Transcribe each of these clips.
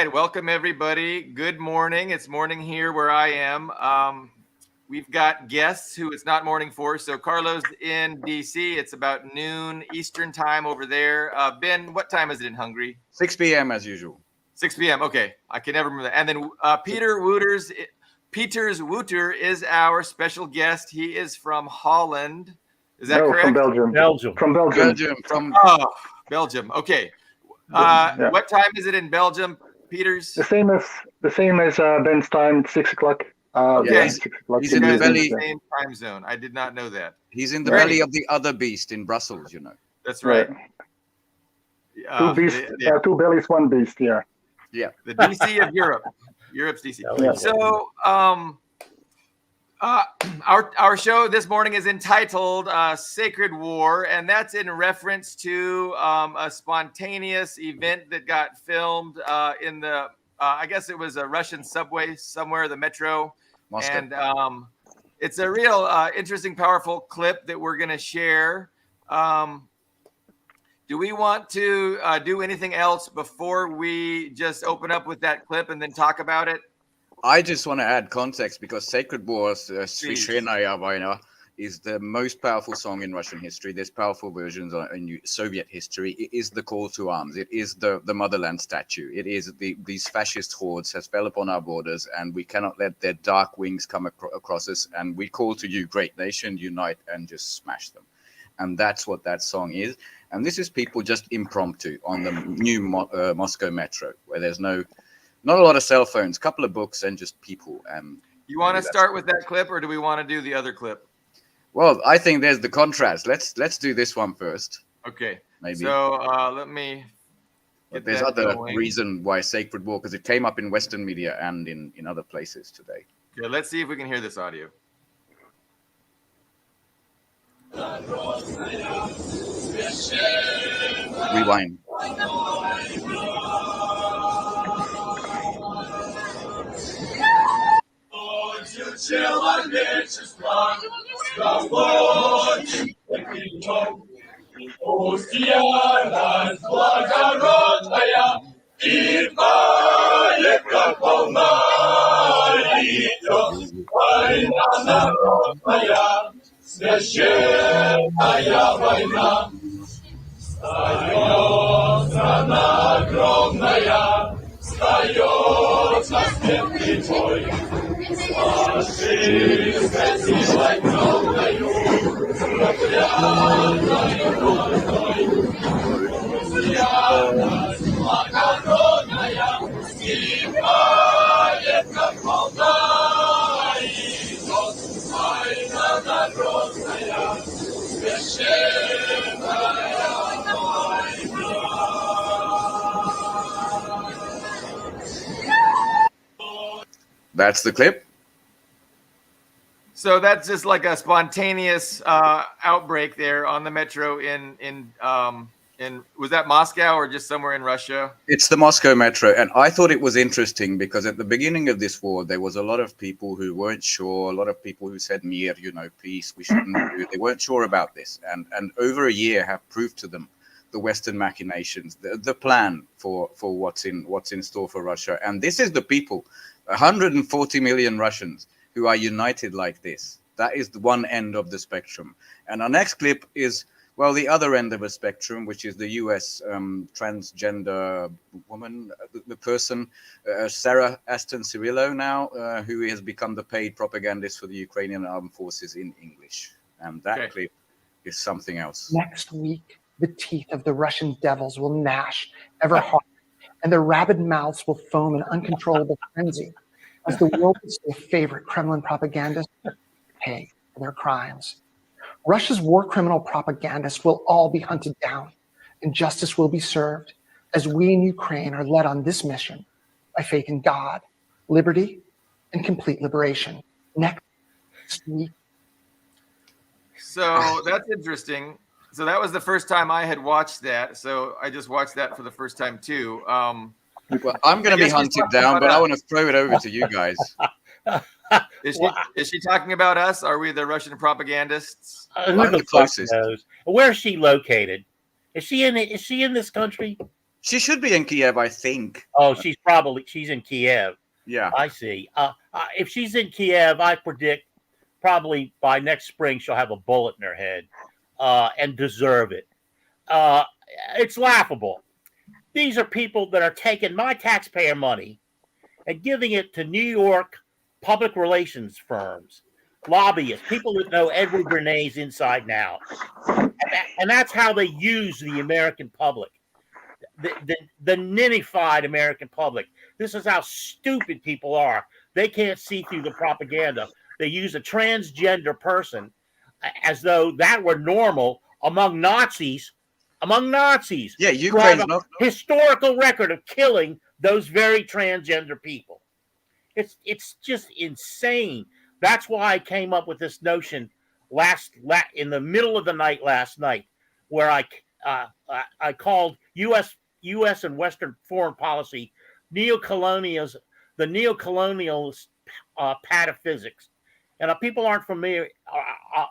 right, welcome everybody. Good morning. It's morning here where I am. We've got guests who it's not morning for. So Carlos in DC. It's about noon Eastern time over there. Ben, what time is it in Hungary? 6 p.m. as usual. 6 p.m. Okay, I can never remember that. And then Wouter is our special guest. He is from Holland. Is that correct? From Belgium. From Belgium. Belgium. Okay. What time is it in Belgium, Peeters? The same as Ben's time, 6 o'clock. Okay. 6 o'clock. He's in the belly. Same time zone. I did not know that. He's in the belly of the other beast in Brussels, you know. That's right. Two beasts, two bellies, one beast. Yeah. Yeah. The DC of Europe. Europe's DC. Yeah. So, our show this morning is entitled Sacred War, and that's in reference to a spontaneous event that got filmed in the, I guess it was a Russian subway somewhere, the metro. Moscow. And it's a real interesting, powerful clip that we're going to share. Do we want to do anything else before we just open up with that clip and then talk about it? I just want to add context because Sacred Wars, Svishenaya Vaina, is the most powerful song in Russian history. There's powerful versions in Soviet history. It is the call to arms. It is the motherland statue. It is these fascist hordes has fell upon our borders, and we cannot let their dark wings come across us. And we call to you, great nation, unite and just smash them. And that's what that song is. And this is people just impromptu on the new Moscow metro, where there's not a lot of cell phones, a couple of books, and just people. You want to start with that clip, or do we want to do the other clip? Well, I think there's the contrast. Let's do this one first. Okay. Maybe. So let me. But there's other reason why Sacred War, because it came up in Western media and in other places today. Okay, let's see if we can hear this audio. Rewind. Человечество с голодным вином. Пусть ярость благородная и века полна идет. Война народная, священная война. Встает страна огромная, встает на смертный бой. Фашистской силой кровною, проклятою войной. Ярость благородная, снимает, как волна, идет война народная, священная война. That's the clip. So that's just like a spontaneous outbreak there on the metro in was that Moscow or just somewhere in Russia? It's the Moscow metro, and I thought it was interesting because at the beginning of this war, there was a lot of people who weren't sure, a lot of people who said, "Mir, peace, we shouldn't do." They weren't sure about this, and over a year have proved to them the Western machinations, the plan for what's in store for Russia, and this is the people. 140 million Russians who are united like this. That is the one end of the spectrum. And our next clip is, well, the other end of a spectrum, which is the US transgender woman, the person, Sarah Aston Cirillo now, who has become the paid propagandist for the Ukrainian armed forces in English. And that clip is something else. Next week, the teeth of the Russian devils will gnash ever harder, and their rabid mouths will foam in uncontrollable frenzy as the world's favorite Kremlin propagandists pay for their crimes. Russia's war criminal propagandists will all be hunted down, and justice will be served as we in Ukraine are led on this mission by faith in God, liberty, and complete liberation. Next week. So that's interesting. So that was the first time I had watched that. So I just watched that for the first time too. Well, I'm going to be hunted down, but I want to throw it over to you guys. Is she talking about us? Are we the Russian propagandists? Who the fuck knows? Where is she located? Is she in this country? She should be in Kiev, I think. Oh, she's in Kiev. Yeah. I see. If she's in Kiev, I predict probably by next spring she'll have a bullet in her head, and deserve it. It's laughable. These are people that are taking my taxpayer money and giving it to New York public relations firms, lobbyists, people that know Edward Bernays inside and out. And that's how they use the American public, the ninnified American public. This is how stupid people are. They can't see through the propaganda. They use a transgender person as though that were normal among Nazis. Yeah, You have Ukraine's a not. historical record of killing those very transgender people. It's just insane. That's why I came up with this notion in the middle of the night last night, where I called U.S. and Western foreign policy the neocolonialist pataphysics. And people aren't familiar.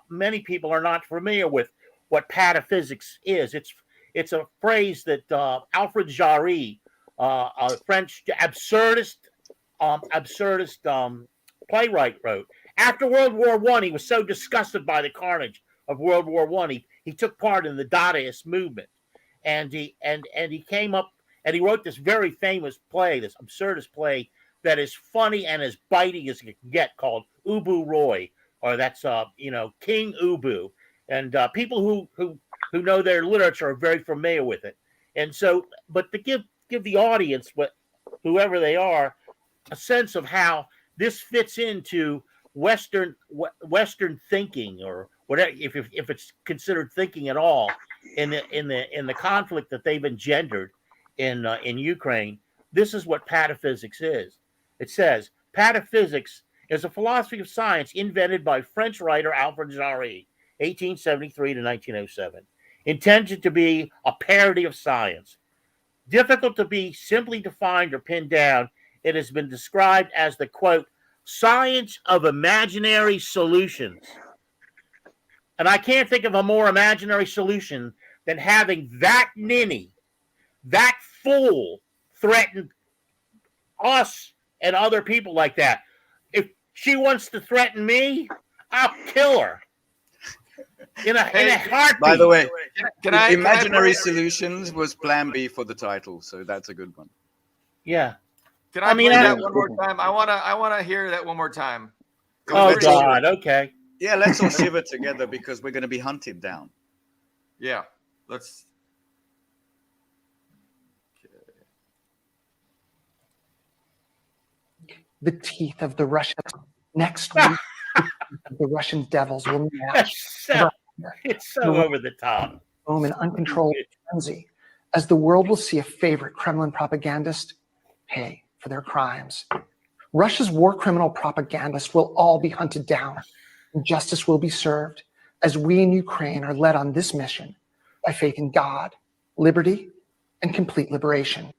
Many people are not familiar with what pataphysics is. It's a phrase that Alfred Jarry, a French absurdist playwright, wrote. After World War I, he was so disgusted by the carnage of World War I, he took part in the Dadaist movement, and he came up and he wrote this very famous play, this absurdist play that is funny and as biting as you can get, called Ubu Roy, or that's King Ubu, and people who know their literature are very familiar with it. And so, but to give the audience, whoever they are, a sense of how this fits into Western thinking, or whatever, if it's considered thinking at all, in the conflict that they've engendered in Ukraine. This is what pataphysics is. It says pataphysics is a philosophy of science invented by French writer Alfred Jarry, 1873 to 1907, intended to be a parody of science. Difficult to be simply defined or pinned down, it has been described as the, quote, science of imaginary solutions. And I can't think of a more imaginary solution than having that ninny, that fool, threaten us and other people like that. If she wants to threaten me, I'll kill her. In a heartbeat. By the way, Imaginary Solutions was Plan B for the title, so that's a good one. Yeah. Can I play that one more time? I wanna hear that one more time. Oh God, okay. Yeah, let's all shiver together because we're going to be hunted down. Yeah, let's. The teeth of the Russian next week. The Russian devils will It's so over the top. Boom and uncontrolled frenzy, as the world will see a favorite Kremlin propagandist pay for their crimes. Russia's war criminal propagandists will all be hunted down, and justice will be served, as we in Ukraine are led on this mission by faith in God, liberty, and complete liberation.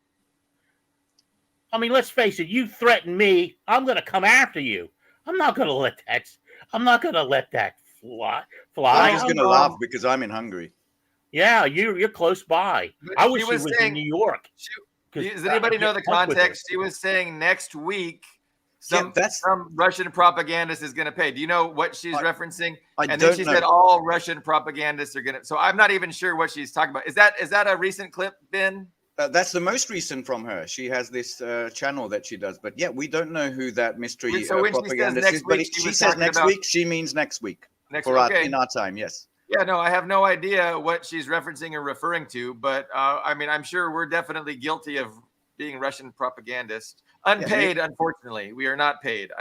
I mean, let's face it. You threaten me, I'm going to come after you. I'm not going to let that fly. I'm just going to laugh because I'm in Hungary. Yeah, you're close by. I wish she was in New York. Does anybody know the context? She was saying next week some Russian propagandist is going to pay. Do you know what she's referencing? And then she said all Russian propagandists are going to. So I'm not even sure what she's talking about. Is that a recent clip, Ben? That's the most recent from her. She has this channel that she does. But yeah, we don't know who that mystery propagandist is. But she says next week, she means next week. In our time, yes. Yeah, no, I have no idea what she's referencing or referring to, but I mean, I'm sure we're definitely guilty of being Russian propagandists. Unpaid, unfortunately. We are not paid.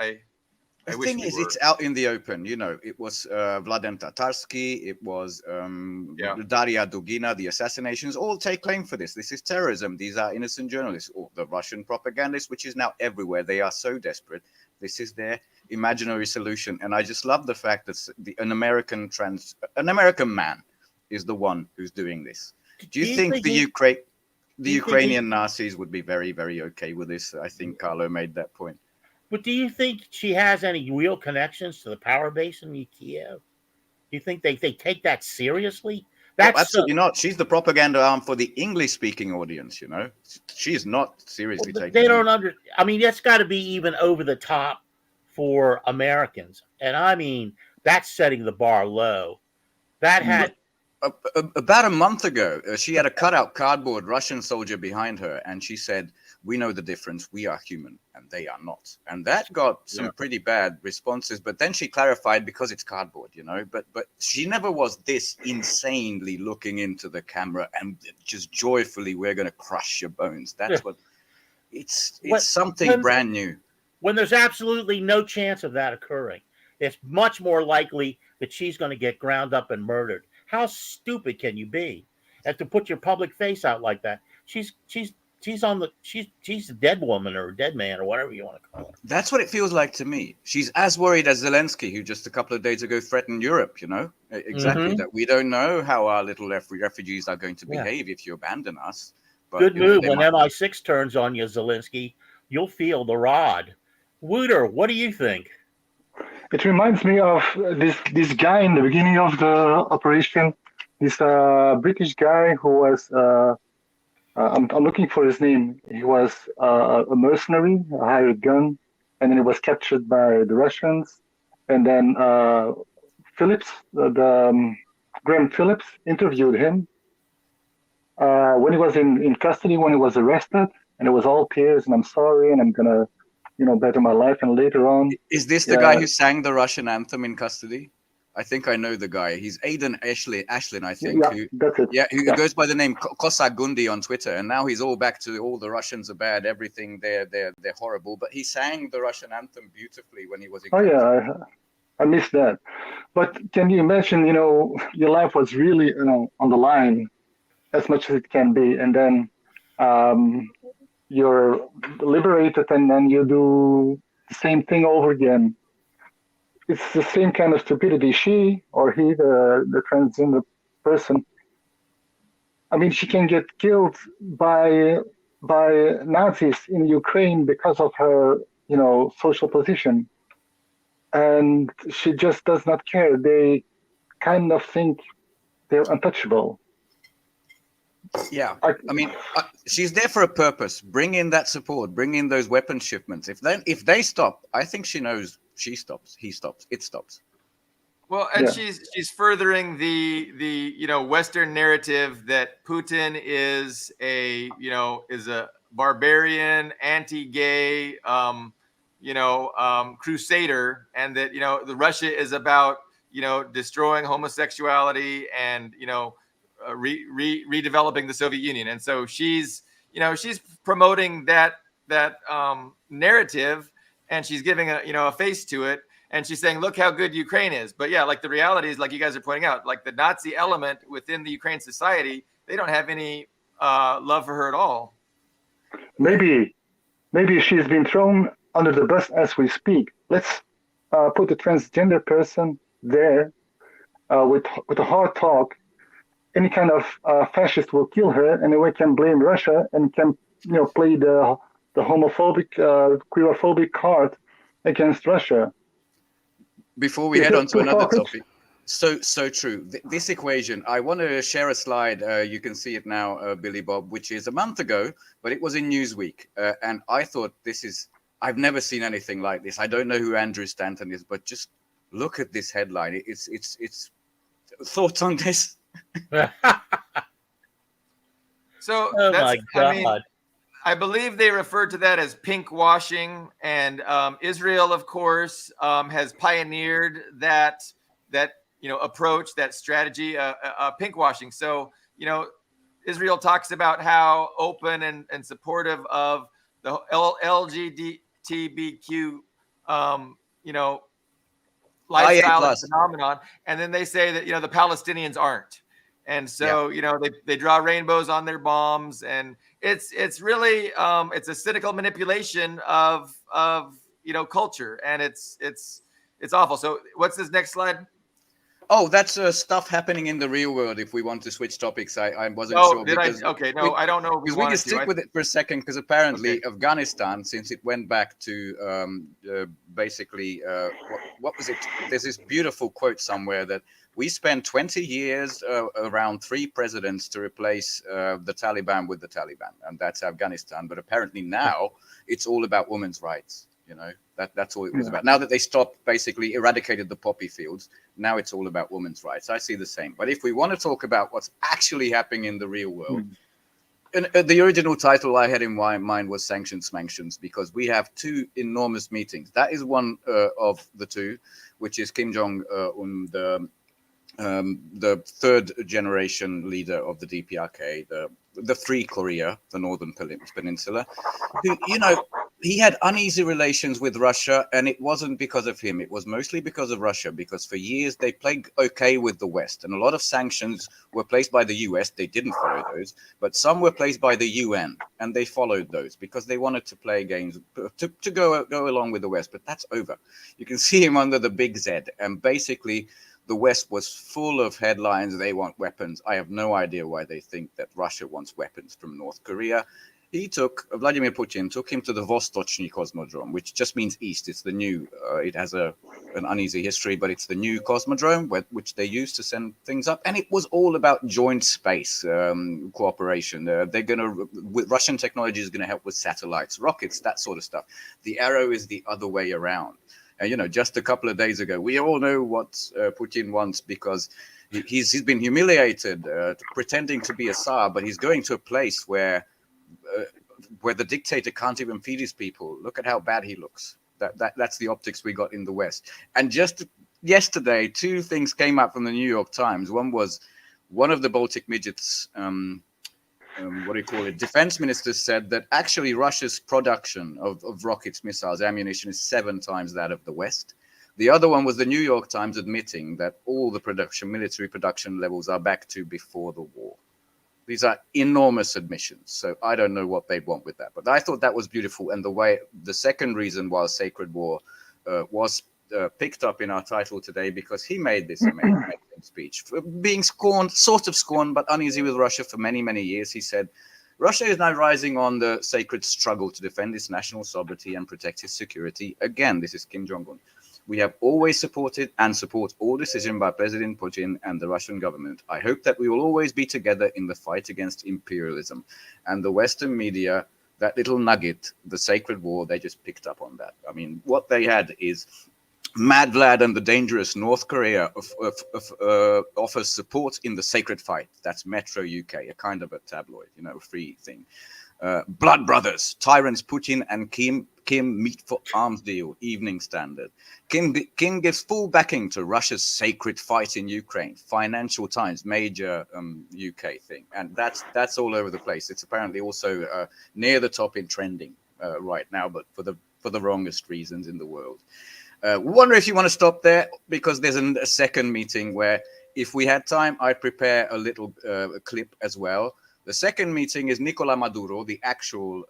The thing is, it's out in the open. You know, it was Vladen Tatarsky, it was Daria Dugina, the assassinations, all take claim for this. This is terrorism. These are innocent journalists. Or the Russian propagandists, which is now everywhere. They are so desperate. This is their imaginary solution. And I just love the fact that an American man is the one who's doing this. Do you think the Ukrainian Nazis would be very, very okay with this? I think Carlo made that point. But do you think she has any real connections to the power base in Kiev? Do you think they take that seriously? That's absolutely not. She's the propaganda arm for the English-speaking audience. She's not seriously taken. They don't I mean, that's got to be even over the top for Americans, and I mean that's setting the bar low. That had about a month ago, she had a cutout cardboard Russian soldier behind her, and she said, "We know the difference. We are human, and they are not." And that got some pretty bad responses. But then she clarified, because it's cardboard, But she never was this insanely looking into the camera and just joyfully, "We're going to crush your bones." That's what it's something brand new. When there's absolutely no chance of that occurring, it's much more likely that she's going to get ground up and murdered. How stupid can you be? And to put your public face out like that, she's a dead woman or a dead man or whatever you want to call it. That's what it feels like to me. She's as worried as Zelensky, who just a couple of days ago threatened Europe. Exactly that we don't know how our little refugees are going to behave if you abandon us. But, good move. When MI6 turns on you, Zelensky, you'll feel the rod. Wouter, what do you think? It reminds me of this guy in the beginning of the operation. This British guy who was I'm looking for his name. He was a mercenary, a hired gun, and then he was captured by the Russians. And then Phillips, Graham Phillips, interviewed him when he was in custody, when he was arrested, and it was all tears. And I'm sorry, and I'm gonna, better my life. And later on, is this the guy who sang the Russian anthem in custody? I think I know the guy. He's Aidan Ashlin, I think. Yeah, that's it. Yeah, who goes by the name Cossack Gundi on Twitter, and now he's all back to all the Russians are bad, everything they're horrible. But he sang the Russian anthem beautifully when he was in. Oh yeah, I missed that. But can you imagine? Your life was really on the line, as much as it can be, and then you're liberated, and then you do the same thing over again. It's the same kind of stupidity. She or he, the transgender person, I mean, she can get killed by Nazis in Ukraine because of her, social position. And she just does not care. They kind of think they're untouchable. Yeah, I mean, she's there for a purpose. Bring in that support. Bring in those weapon shipments. If they stop, I think she knows. She stops. He stops. It stops. Well, and she's furthering the Western narrative that Putin is a barbarian, anti-gay, crusader, and that the Russia is about destroying homosexuality and redeveloping the Soviet Union. And so she's promoting that narrative, and she's giving a face to it, and she's saying, look how good Ukraine is. But yeah, like the reality is, like you guys are pointing out, like the Nazi element within the Ukraine society, they don't have any love for her at all. Maybe she's been thrown under the bus as we speak. Let's put a transgender person there with a hard talk. Any kind of fascist will kill her, and we can blame Russia and can play the homophobic, queerphobic card against Russia. Before we head on to another topic, so true. This equation, I want to share a slide. You can see it now, Billy Bob, which is a month ago, but it was in Newsweek, and I thought I've never seen anything like this. I don't know who Andrew Stanton is, but just look at this headline. It's thoughts on this. So oh my God. I believe they referred to that as pink washing, and Israel, of course, has pioneered that approach, that strategy, pink washing. So Israel talks about how open and supportive of the LGBTQ lifestyle phenomenon, and then they say that the Palestinians aren't. And so, they draw rainbows on their bombs, and it's really it's a cynical manipulation of culture, and it's awful. So, what's this next slide? Oh, that's stuff happening in the real world. If we want to switch topics, I wasn't Oh, sure did because I? Okay, no, I don't know if we because we can wanted to. stick with it for a second, because apparently Okay. Afghanistan, since it went back to basically what was it? There's this beautiful quote somewhere that we spent 20 years around 3 presidents to replace the Taliban with the Taliban, and that's Afghanistan. But apparently now it's all about women's rights. You know, that's all it was about. Now that they stopped, basically eradicated the poppy fields, now it's all about women's rights. I see the same. But if we want to talk about what's actually happening in the real world, and the original title I had in my mind was Sanctions Smanctions, because we have 2 enormous meetings. That is one of the 2, which is Kim Jong-un, the 3rd generation leader of the DPRK, the Free Korea, the Northern Peninsula, who, you know, he had uneasy relations with Russia, and it wasn't because of him. It was mostly because of Russia, because for years they played okay with the West, and a lot of sanctions were placed by the US. They didn't follow those, but some were placed by the UN, and they followed those because they wanted to play games to go along with the West. But that's over. You can see him under the big Z, and basically the West was full of headlines. They want weapons. I have no idea why they think that Russia wants weapons from North Korea. Vladimir Putin took him to the Vostochny Cosmodrome, which just means east. It's the new, it has an uneasy history, but it's the new Cosmodrome which they use to send things up. And it was all about joint space cooperation. Russian technology is going to help with satellites, rockets, that sort of stuff. The arrow is the other way around. And, you know, just a couple of days ago, we all know what Putin wants, because he's been humiliated, pretending to be a Tsar, but he's going to a place where the dictator can't even feed his people. Look at how bad he looks. That's the optics we got in the West. And just yesterday, 2 things came out from the New York Times. One was one of the Baltic midgets, defense ministers said that actually Russia's production of rockets, missiles, ammunition is 7 times that of the West. The other one was the New York Times admitting that all the military production levels are back to before the war. These are enormous admissions. So I don't know what they'd want with that. But I thought that was beautiful. And the second reason why Sacred War was picked up in our title today, because he made this amazing speech, being sort of scorned, but uneasy with Russia for many, many years. He said, Russia is now rising on the sacred struggle to defend its national sovereignty and protect its security. Again, this is Kim Jong-un. We have always supported and support all decisions by President Putin and the Russian government. I hope that we will always be together in the fight against imperialism. And the Western media, that little nugget, the Sacred War, they just picked up on that. I mean, what they had is Mad Vlad and the dangerous North Korea offers support in the sacred fight. That's Metro UK, a kind of a tabloid, you know, free thing. Blood Brothers, tyrants Putin and Kim meet for arms deal, Evening Standard. Kim gives full backing to Russia's sacred fight in Ukraine. Financial Times, major UK thing, and that's all over the place. It's apparently also near the top in trending right now, but for the wrongest reasons in the world. Wonder if you want to stop there, because there's a second meeting where, if we had time, I'd prepare a little clip as well. The second meeting is Nicolás Maduro, the actual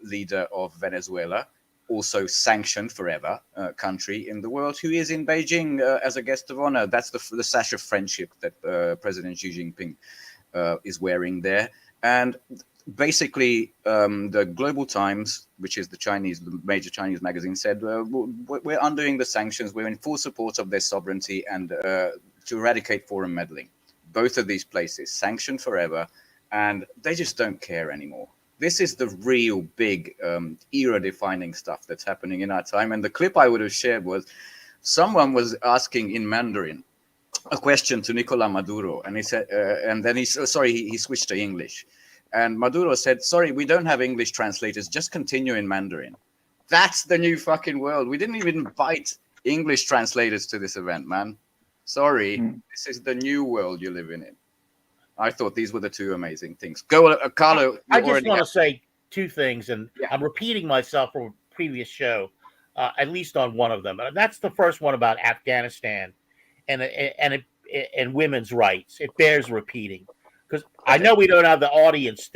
leader of Venezuela, also sanctioned forever country in the world, who is in Beijing as a guest of honor. That's the sash of friendship that President Xi Jinping is wearing there. And basically, the Global Times, which is the major Chinese magazine, said, we're undoing the sanctions. We're in full support of their sovereignty and to eradicate foreign meddling. Both of these places sanctioned forever, and they just don't care anymore. This is the real big era-defining stuff that's happening in our time. And the clip I would have shared was someone was asking in Mandarin a question to Nicolás Maduro, and he said, and then he switched to English. And Maduro said, sorry, we don't have English translators, just continue in Mandarin. That's the new fucking world. We didn't even invite English translators to this event, man. Sorry, This is the new world you're living in. I thought these were the 2 amazing things. Go, Carlo. I just want to say 2 things, and I'm repeating myself from a previous show, at least on one of them. That's the first one about Afghanistan and women's rights. It bears repeating, because I know we don't have the audience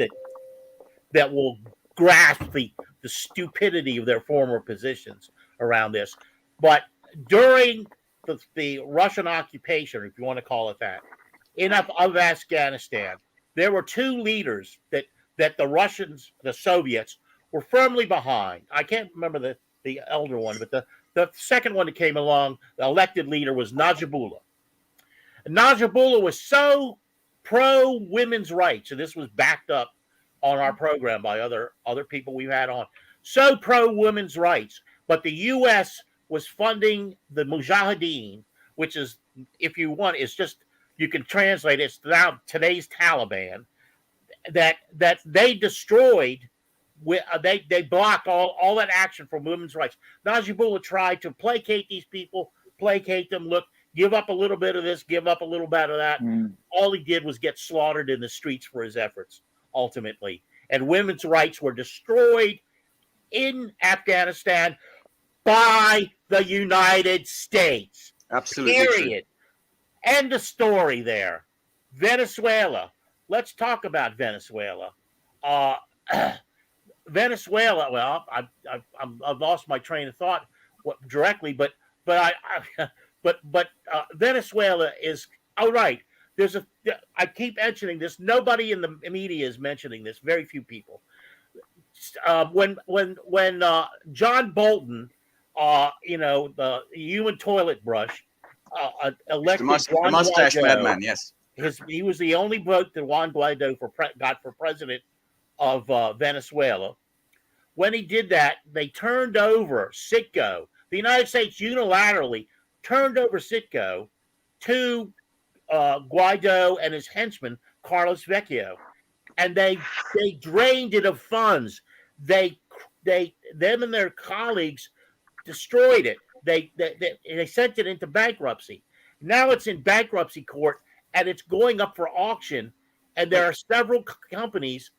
that will grasp the stupidity of their former positions around this. But during the Russian occupation, if you want to call it that, of Afghanistan, there were two leaders that the Russians, the Soviets, were firmly behind. I can't remember the elder one, but the second one that came along, the elected leader, was Najibullah. And Najibullah was so pro women's rights, and this was backed up on our program by other people we've had on. So pro women's rights, but the U.S. was funding the Mujahideen, which is, if you want, it's just, you can translate it, it's now today's Taliban. That they destroyed. They blocked all that action for women's rights. Najibullah tried to placate these people, placate them. Look, give up a little bit of this, give up a little bit of that. All he did was get slaughtered in the streets for his efforts, ultimately. And women's rights were destroyed in Afghanistan by the United States. Absolutely. Period. End of story there. Venezuela. Let's talk about Venezuela. Venezuela. Well, I've lost my train of thought directly, but Venezuela is right. I keep mentioning this. Nobody in the media is mentioning this. Very few people. When John Bolton, the human toilet brush, elected the mustache madman, yes. He was the only vote that Juan Guaido got for president of Venezuela. When he did that, they turned over Citgo. The United States unilaterally turned over Citgo to Guaido and his henchman, Carlos Vecchio. And they drained it of funds. Them and their colleagues destroyed it. They sent it into bankruptcy. Now it's in bankruptcy court, and it's going up for auction. And there are several companies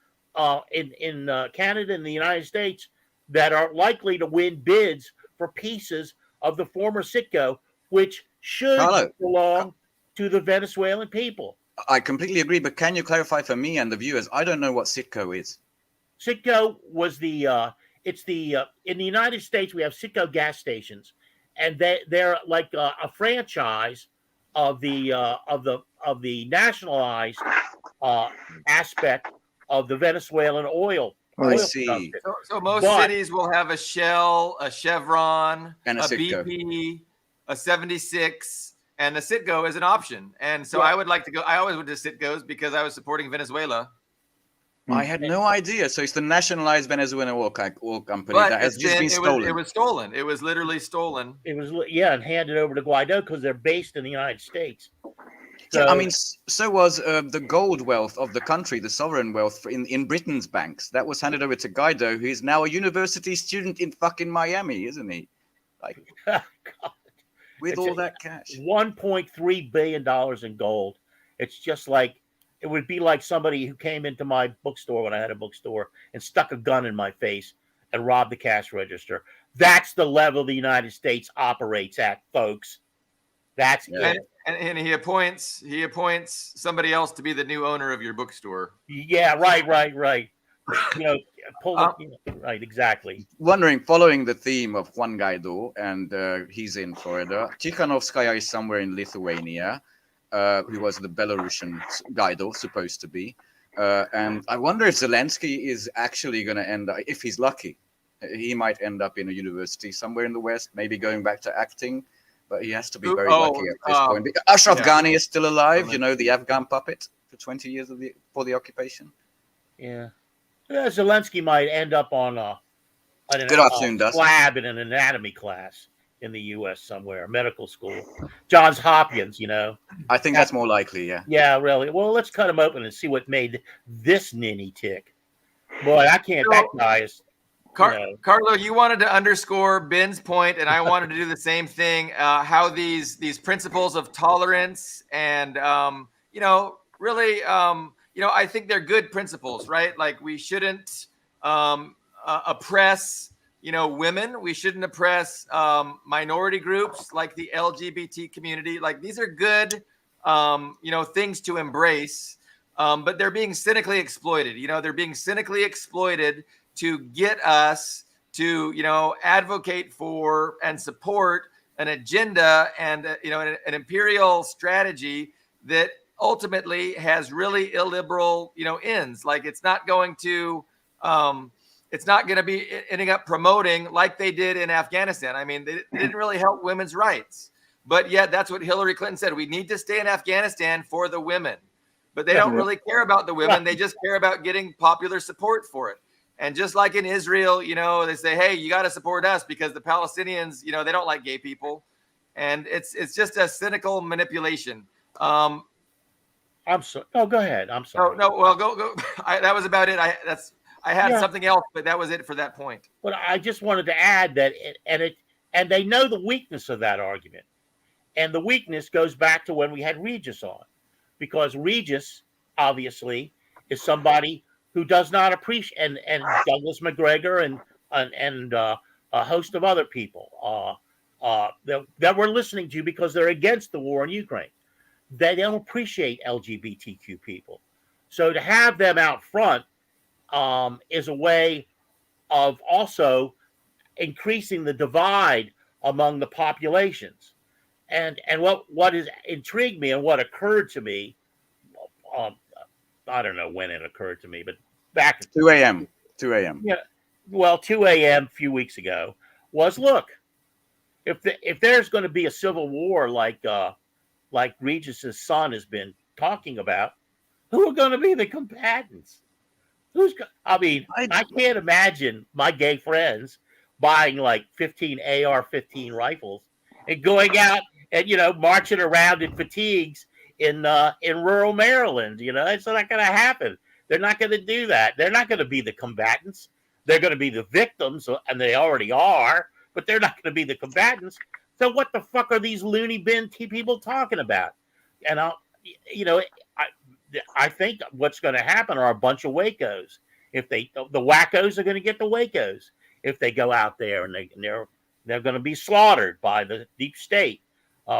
in Canada and the United States that are likely to win bids for pieces of the former Citgo, which should belong to the Venezuelan people. I completely agree, but can you clarify for me and the viewers? I don't know what Citgo is. Citgo was in the United States, we have Citgo gas stations, and they're like a franchise of the nationalized aspect of the Venezuelan oil. I see. So most cities will have a Shell, a Chevron, and a BP, a 76, and a Citgo is an option. And so I would like to go. I always went to Citgo's because I was supporting Venezuela. I had no idea. So it's the nationalized Venezuelan oil company that has just been stolen. It was stolen. It was literally stolen. It was, and handed over to Guaido because they're based in the United States. So, I mean, so was the gold wealth of the country, the sovereign wealth in Britain's banks. That was handed over to Guaido, who is now a university student in fucking Miami, isn't he? Like, with all that cash. $1.3 billion in gold. It's just like, it would be like somebody who came into my bookstore when I had a bookstore and stuck a gun in my face and robbed the cash register. That's the level the United States operates at, folks. That's it. And he appoints somebody else to be the new owner of your bookstore. Yeah, right. Right, exactly. Wondering, following the theme of Juan Guaido, and he's in Florida. Tikhanovskaya is somewhere in Lithuania, who was the Belarusian Guaido, supposed to be. And I wonder if Zelensky is actually going to end up, if he's lucky, he might end up in a university somewhere in the West, maybe going back to acting. But he has to be very lucky at this point. Ashraf Ghani is still alive, the Afghan puppet for 20 years for the occupation. Yeah. Zelensky might end up on a lab in an anatomy class in the U.S. somewhere, medical school. Johns Hopkins, I think that's more likely, yeah. Yeah, really. Well, let's cut him open and see what made this ninny tick. Boy, that guy is... Carlo, you wanted to underscore Ben's point, and I wanted to do the same thing. How these principles of tolerance and really, I think they're good principles, right? Like we shouldn't oppress, women. We shouldn't oppress minority groups like the LGBT community. Like these are good, things to embrace, but they're being cynically exploited. They're being cynically exploited to get us to, advocate for and support an agenda and an imperial strategy that ultimately has really illiberal ends. Like it's not going to be ending up promoting like they did in Afghanistan. I mean, they didn't really help women's rights, but yet that's what Hillary Clinton said. We need to stay in Afghanistan for the women, but they don't really care about the women. They just care about getting popular support for it. And just like in Israel, they say, hey, you got to support us because the Palestinians, they don't like gay people. And it's just a cynical manipulation. I'm sorry. Oh, go ahead. I'm sorry. No. Well, go. That was about it. I had something else, but that was it for that point. But I just wanted to add that, and they know the weakness of that argument, and the weakness goes back to when we had Regis on, because Regis obviously is somebody who does not appreciate, and Douglas McGregor and a host of other people that we're listening to because they're against the war in Ukraine. They don't appreciate LGBTQ people, so to have them out front is a way of also increasing the divide among the populations. And what is intrigued me and what occurred to me, I don't know when it occurred to me, but back at 2 a.m. 2 a.m. Yeah, well, 2 a.m. a few weeks ago was, look, if there's going to be a civil war like Regis's son has been talking about, who are going to be the combatants? I can't imagine my gay friends buying like 15 AR-15 rifles and going out and marching around in fatigues in rural Maryland. It's not going to happen. They're not going to do that. They're not going to be the combatants. They're going to be the victims, and they already are. But they're not going to be the combatants. So what the fuck are these loony bin people talking about? And I think what's going to happen are a bunch of Wacos. If the wackos are going to get the Wacos if they go out there, and they're going to be slaughtered by the deep state,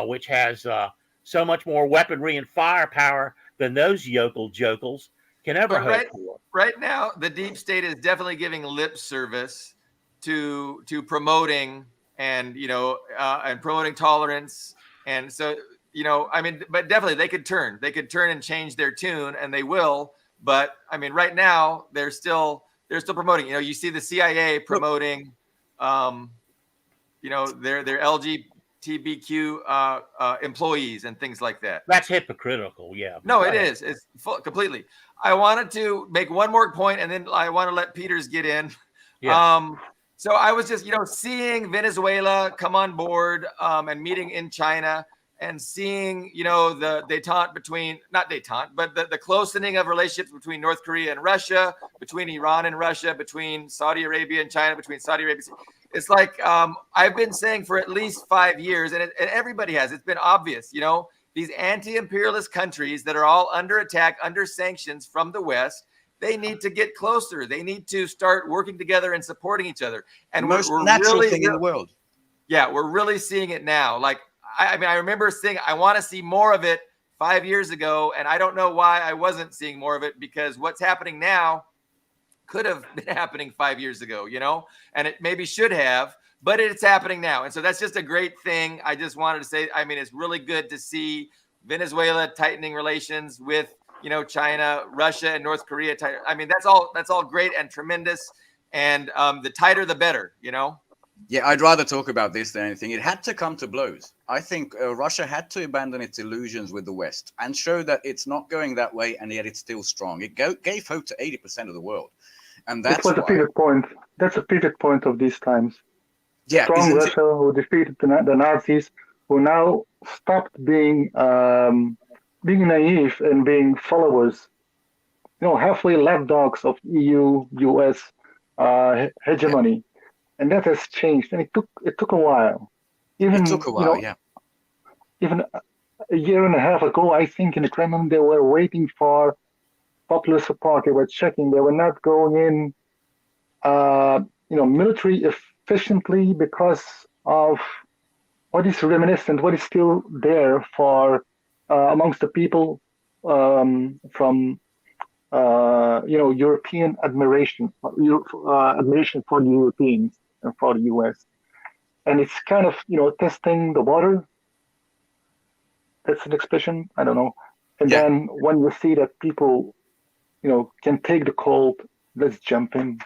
which has so much more weaponry and firepower than those yokel jokels can ever hope for. Right now, the deep state is definitely giving lip service to promoting and promoting tolerance, and so but definitely they could turn and change their tune, and they will. But I mean, right now they're still promoting. You see the CIA promoting, their LGBTQ employees and things like that. That's hypocritical. Yeah. No, it is. It's completely. I wanted to make one more point, and then I want to let Peeters get in. Yeah. So I was just, seeing Venezuela come on board and meeting in China, and seeing, the the closening of relationships between North Korea and Russia, between Iran and Russia, between Saudi Arabia and China, between Saudi Arabia. It's like I've been saying for at least 5 years, and everybody has. It's been obvious, these anti-imperialist countries that are all under attack, under sanctions from the West. They need to get closer. They need to start working together and supporting each other. And Most natural really, thing in the world. Yeah, we're really seeing it now. Like, I remember saying I want to see more of it 5 years ago, and I don't know why I wasn't seeing more of it, because what's happening now could have been happening 5 years ago, and it maybe should have, but it's happening now. And so that's just a great thing. I just wanted to say, it's really good to see Venezuela tightening relations with, China, Russia, and North Korea. That's all great and tremendous. And the tighter, the better, Yeah, I'd rather talk about this than anything. It had to come to blows. I think Russia had to abandon its illusions with the West and show that it's not going that way, and yet it's still strong. It gave hope to 80% of the world. And that's a pivot point. That's a pivot point of these times. Yeah, strong Russia who defeated the Nazis, who now stopped being naive and being followers, halfway lapdogs of EU, US hegemony. And that has changed, and it took a while. Even a year and a half ago, I think in the Kremlin they were waiting for popular support. They were checking. They were not going in, military efficiently because of what is reminiscent, what is still there for amongst the people from European admiration for the Europeans and for the US. and it's kind of testing the water. That's an expression. I don't know. And Yeah. then when you see that people can take the cold, let's jump in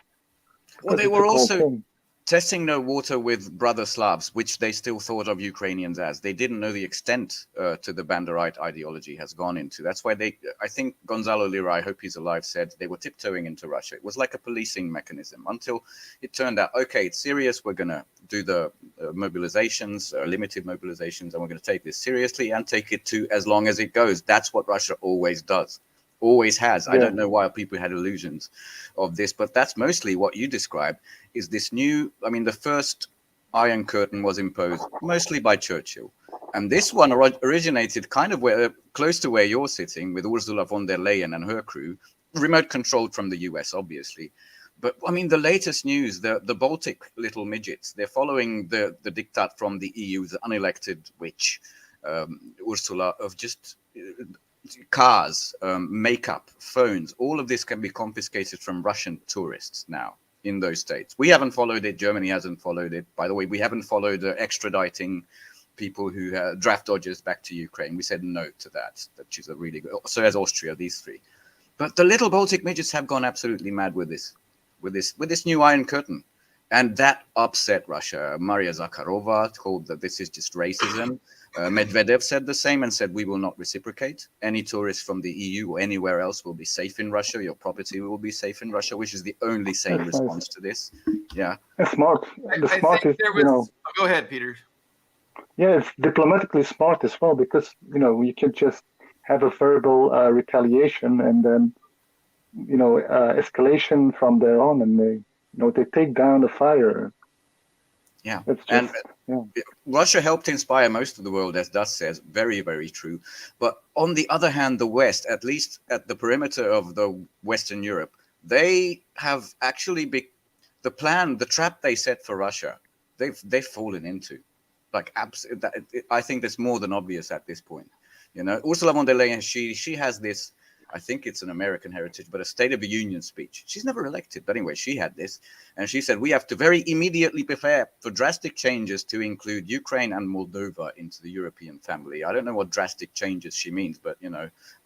Well, because they it's a were cold also thing. testing no water with brother Slavs, which they still thought of Ukrainians as. They didn't know the extent to the Banderite ideology has gone into. That's why I think Gonzalo Lira, I hope he's alive, said they were tiptoeing into Russia. It was like a policing mechanism until it turned out, okay, it's serious. We're going to do the mobilizations, limited mobilizations, and we're going to take this seriously and take it to as long as it goes. That's what Russia always does. Always has. I don't know why people had illusions of this, but that's mostly what you described is this new, I mean, the first Iron Curtain was imposed mostly by Churchill. And this one originated kind of close to where you're sitting with Ursula von der Leyen and her crew, remote controlled from the US, obviously. But I mean, the latest news, the Baltic little midgets, they're following the diktat from the EU, the unelected witch, Ursula, of just cars, makeup, phones, all of this can be confiscated from Russian tourists now in those states. We haven't followed it. Germany hasn't followed it. By the way, we haven't followed extraditing people who draft dodgers back to Ukraine. We said no to that. That is a really good. So has Austria. These three, but the little Baltic midgets have gone absolutely mad with this new Iron Curtain, and that upset Russia. Maria Zakharova told that this is just racism. Medvedev said the same and said, we will not reciprocate. Any tourist from the EU or anywhere else will be safe in Russia. Your property will be safe in Russia, which is the only sane response to this. Yeah. It's smart. The I smart think is, there was. Go ahead, Peter. yeah, it's diplomatically smart as well because, you can just have a verbal retaliation and then, escalation from there on, and they take down the fire. Yeah. It's just, Russia helped inspire most of the world, as Das says, very, very true. But on the other hand, the West, at least at the perimeter of the Western Europe, they have actually the trap they set for Russia, they've fallen into. Like, I think that's more than obvious at this point. Ursula von der Leyen, she has this, I think it's an American heritage, but a State of the Union speech. She's never elected, but anyway, she had this. And she said, we have to very immediately prepare for drastic changes to include Ukraine and Moldova into the European family. I don't know what drastic changes she means, but,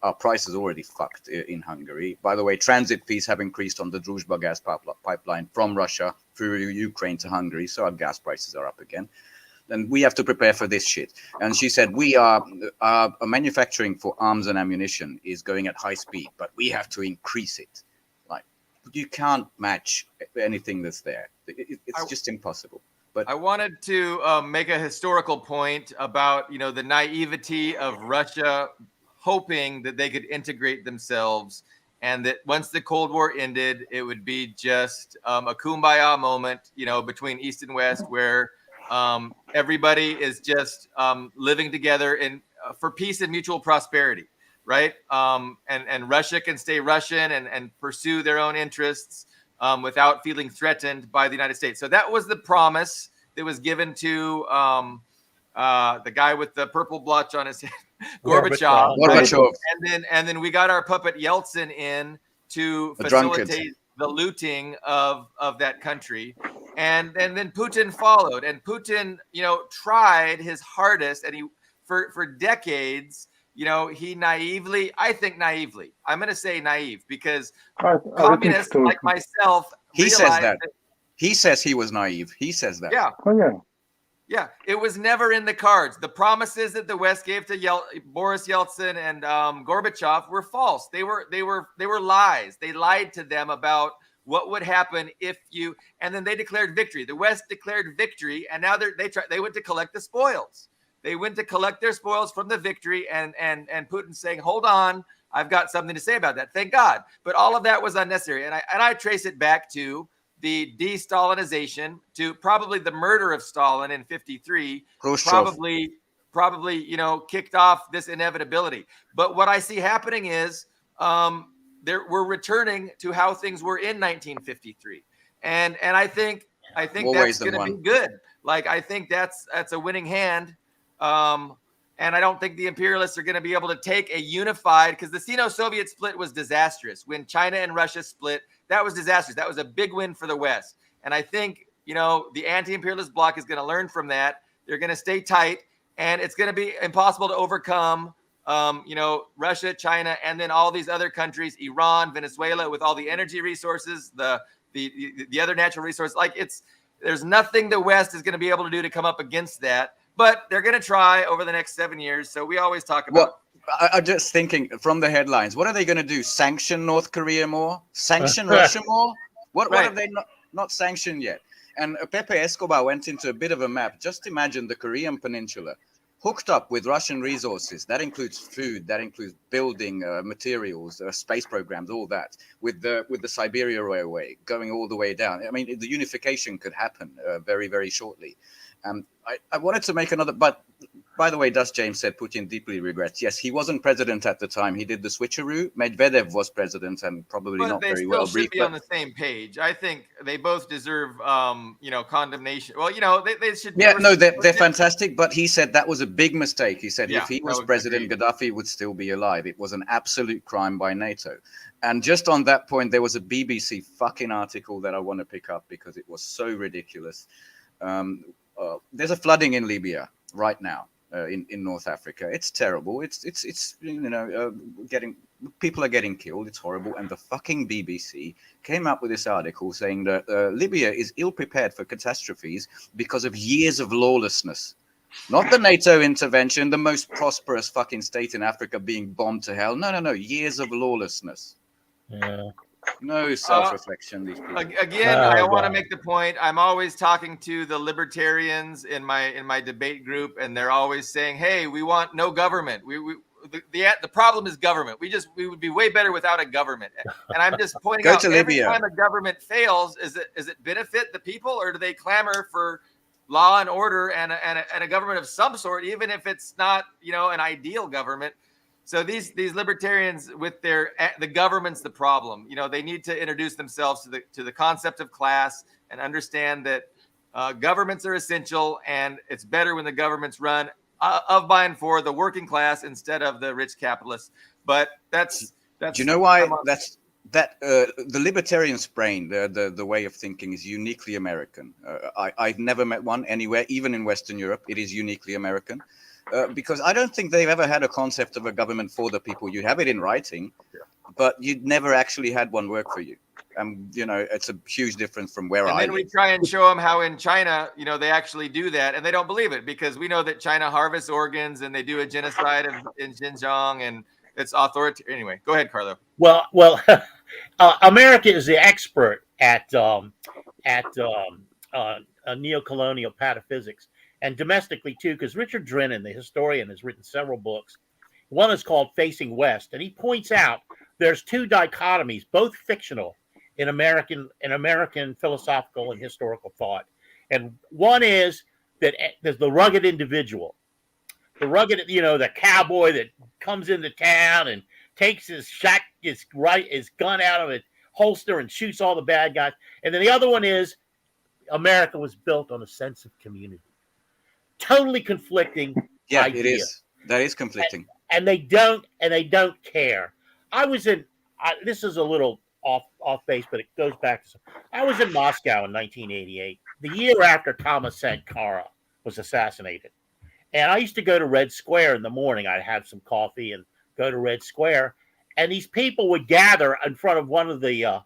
our price is already fucked in Hungary. By the way, transit fees have increased on the Druzhba gas pipeline from Russia through Ukraine to Hungary, so our gas prices are up again. And we have to prepare for this shit. And she said, we are manufacturing for arms and ammunition is going at high speed, but we have to increase it. Like, you can't match anything that's there. It's just impossible. But I wanted to make a historical point about, the naivety of Russia hoping that they could integrate themselves and that once the Cold War ended, it would be just a kumbaya moment, between East and West where everybody is just living together for peace and mutual prosperity, right? And Russia can stay Russian and pursue their own interests without feeling threatened by the United States. So that was the promise that was given to the guy with the purple blotch on his head, Gorbachev. Gorbachev. And then we got our puppet Yeltsin in to facilitate the looting of that country. And then Putin followed, and Putin, tried his hardest, and he for decades, he naively, I'm going to say naive because communists like myself, he says that. He says he was naive. He says that. Yeah. Oh yeah. Yeah, it was never in the cards. The promises that the West gave to Boris Yeltsin and Gorbachev were false. They were lies. They lied to them about what would happen if you, and then they declared victory. The West declared victory, and now they went to collect the spoils. They went to collect their spoils from the victory, and Putin saying, "Hold on, I've got something to say about that." Thank God, but all of that was unnecessary, and I trace it back to the de-Stalinization, to probably the murder of Stalin in '53. Probably kicked off this inevitability. But what I see happening is we're returning to how things were in 1953, and I think that's going to be good. Like, I think that's a winning hand, and I don't think the imperialists are going to be able to take a unified, because the Sino-Soviet split was disastrous. When China and Russia split, that was disastrous. That was a big win for the West, and I think the anti-imperialist bloc is going to learn from that. They're going to stay tight, and it's going to be impossible to overcome, Russia, China, and then all these other countries, Iran, Venezuela, with all the energy resources, the other natural resources. There's nothing the West is going to be able to do to come up against that. But they're going to try over the next 7 years. So we always talk about. I'm just thinking from the headlines. What are they going to do? Sanction North Korea more? Sanction Russia more? What have they not sanctioned yet? And Pepe Escobar went into a bit of a map. Just imagine the Korean Peninsula hooked up with Russian resources. That includes food. That includes building materials, space programs, all that. With the Siberia Railway going all the way down. I mean, the unification could happen very, very shortly. I wanted to make another, but by the way, Dust James said Putin deeply regrets. Yes, he wasn't president at the time. He did the switcheroo. Medvedev was president and probably not very well briefed. They still should be on the same page. I think they both deserve, condemnation. Well, they should. Yeah, no, they're fantastic. But he said that was a big mistake. He said if he was president, Gaddafi would still be alive. It was an absolute crime by NATO. And just on that point, there was a BBC fucking article that I want to pick up because it was so ridiculous. There's a flooding in Libya right now in North Africa. It's terrible. It's people are getting killed. It's horrible. And the fucking BBC came up with this article saying that Libya is ill prepared for catastrophes because of years of lawlessness. Not the NATO intervention, the most prosperous fucking state in Africa being bombed to hell. No. Years of lawlessness. Yeah. No self-reflection. These people. Again, I want to make the point. I'm always talking to the libertarians in my debate group, and they're always saying, "Hey, we want no government. The problem is government. We would be way better without a government." And I'm just pointing out every time a government fails, is it benefit the people, or do they clamor for law and order and a government of some sort, even if it's not an ideal government? So these libertarians with the government's the problem. They need to introduce themselves to the concept of class and understand that governments are essential, and it's better when the governments run of, by, and for the working class instead of the rich capitalists. But that's. Do you know why the libertarian's brain, the way of thinking is uniquely American. I've never met one anywhere, even in Western Europe. It is uniquely American. Because I don't think they've ever had a concept of a government for the people. You have it in writing, but you'd never actually had one work for you. It's a huge difference from where I live. And then we try and show them how in China, they actually do that, and they don't believe it because we know that China harvests organs and they do a genocide in Xinjiang, and it's authoritarian. Anyway, go ahead, Carlo. Well, America is the expert at neocolonial pataphysics. And domestically, too, because Richard Drennan, the historian, has written several books. One is called Facing West, and he points out there's two dichotomies, both fictional, in American philosophical and historical thought. And one is that there's the rugged individual, the cowboy that comes into town and takes his gun out of a holster and shoots all the bad guys. And then the other one is America was built on a sense of community. Totally conflicting. Yeah, idea. It is. That is conflicting. And they don't care. This is a little off base, but it goes back to. I was in Moscow in 1988, the year after Thomas Sankara was assassinated, and I used to go to Red Square in the morning. I'd have some coffee and go to Red Square, and these people would gather in front of one of the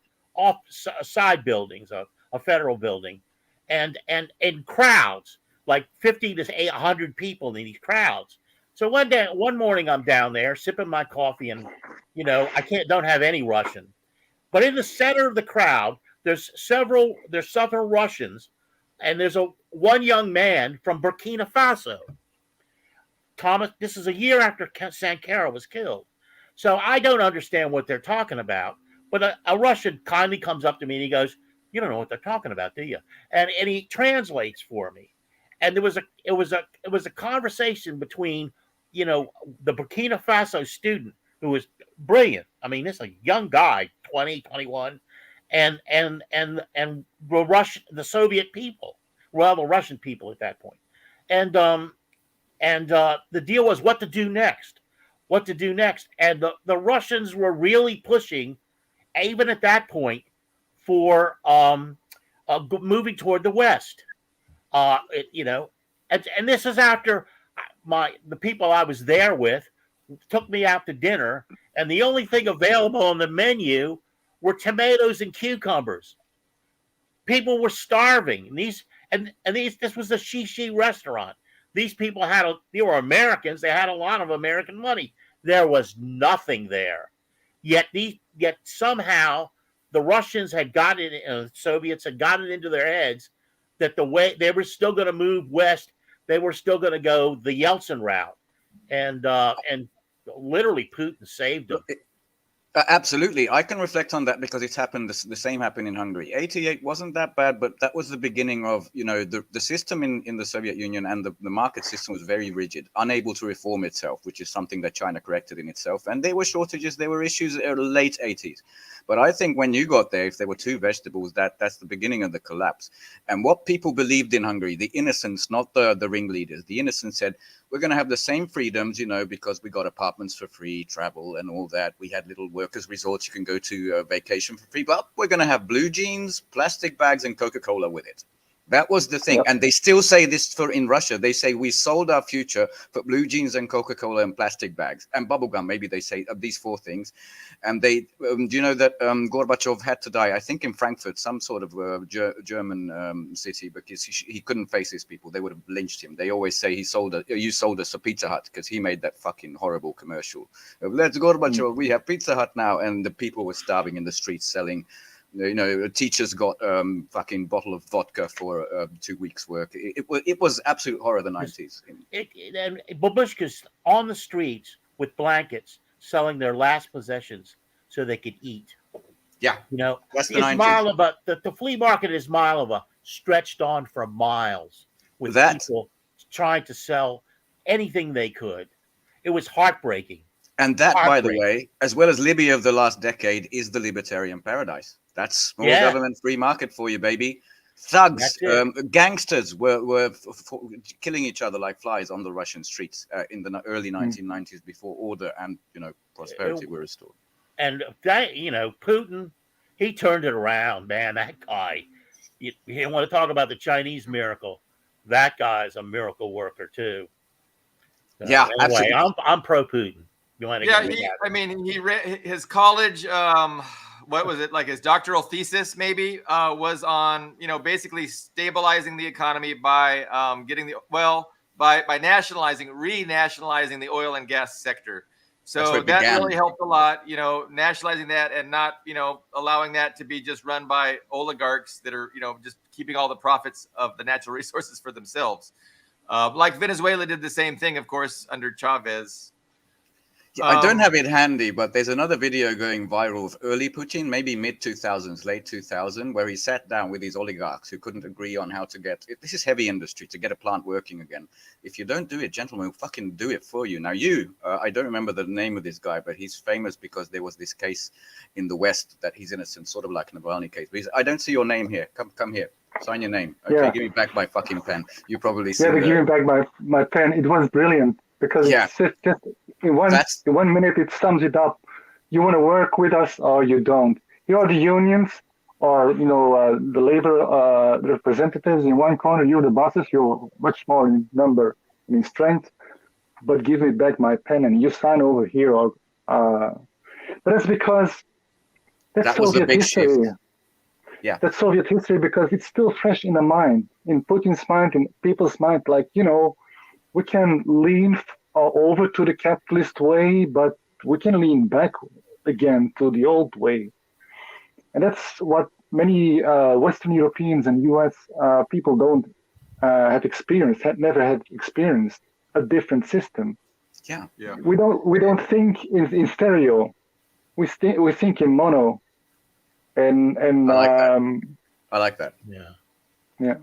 side buildings, a federal building, and in crowds. Like 50 to 100 people in these crowds. So one morning, I'm down there sipping my coffee, and I don't have any Russian, but in the center of the crowd, there's several Russians, and there's one young man from Burkina Faso. Thomas, this is a year after Sankara was killed, so I don't understand what they're talking about. But a Russian kindly comes up to me and he goes, "You don't know what they're talking about, do you?" And he translates for me. And it was a conversation between, the Burkina Faso student who was brilliant. I mean, this is a young guy, 20, 21, and the Soviet people, well, the Russian people at that point. And the deal was what to do next. And the Russians were really pushing, even at that point, for moving toward the west. And this is after the people I was there with took me out to dinner, and the only thing available on the menu were tomatoes and cucumbers. People were starving. This was a shishi restaurant. These people they were Americans. They had a lot of American money. There was nothing there. Yet somehow the Russians had got it, the Soviets had got it into their heads that the way they were still going to move west, they were still going to go the Yeltsin route, and literally Putin saved them. Absolutely. I can reflect on that because it's happened. The same happened in Hungary. 88 wasn't that bad, but that was the beginning of, the system in the Soviet Union, and the market system was very rigid, unable to reform itself, which is something that China corrected in itself. And there were shortages, there were issues in the late 80s. But I think when you got there, if there were two vegetables, that's the beginning of the collapse. And what people believed in Hungary, the innocents, not the ringleaders, the innocents said, we're going to have the same freedoms, because we got apartments for free, travel and all that. We had little workers' resorts you can go to vacation for free. But we're going to have blue jeans, plastic bags, and Coca-Cola with it. That was the thing. Yep. And they still say this in Russia. They say we sold our future for blue jeans and Coca-Cola and plastic bags and bubblegum. Maybe they say these four things. And they, do you know that Gorbachev had to die, I think in Frankfurt, some sort of German city, because he couldn't face his people. They would have lynched him. They always say you sold us a Pizza Hut because he made that fucking horrible commercial. Let's Gorbachev, we have Pizza Hut now. And the people were starving in the streets selling. Teachers got fucking bottle of vodka for 2 weeks' work. It was absolute horror, the 90s. And babushkas on the streets with blankets selling their last possessions so they could eat. Yeah. That's the 90s. The flea market in Izmailova stretched on for miles with people trying to sell anything they could. It was heartbreaking. And that, by the way, as well as Libya of the last decade, is the libertarian paradise. That's small government, free market for you, baby. Thugs, gangsters were killing each other like flies on the Russian streets in the early 1990s before order and, prosperity were restored. And that, Putin, he turned it around, man. That guy, you want to talk about the Chinese miracle. That guy's a miracle worker, too. Yeah, anyway, I'm pro-Putin. He read his college, what was it, like his doctoral thesis maybe, was on, basically stabilizing the economy by by renationalizing the oil and gas sector. So that really helped a lot, nationalizing that and not, allowing that to be just run by oligarchs that are, just keeping all the profits of the natural resources for themselves. Like Venezuela did the same thing, of course, under Chavez. I don't have it handy, but there's another video going viral of early Putin, maybe mid-2000s, late 2000, where he sat down with these oligarchs who couldn't agree on how to this is heavy industry, to get a plant working again. If you don't do it, gentlemen, we'll fucking do it for you. Now I don't remember the name of this guy, but he's famous because there was this case in the West that he's innocent, sort of like a Navalny case. But I don't see your name here. Come here. Sign your name. Okay, give me back my fucking pen. You probably see they give me back my pen. It was brilliant because it's just in 1 minute it sums it up. You want to work with us or you don't. Here are the unions or the labor representatives in one corner. You're the bosses. You're much more in number and in strength. But give me back my pen and you sign over here. Or but that's because that was a big history. Shift. Yeah, that's Soviet history because it's still fresh in the mind, in Putin's mind, in people's mind. Like, we can lean over to the capitalist way, but we can lean back again to the old way. And that's what many Western Europeans and US people don't have experienced, never had experienced a different system. Yeah. We don't think in stereo. We think in mono. And I like that. Yeah.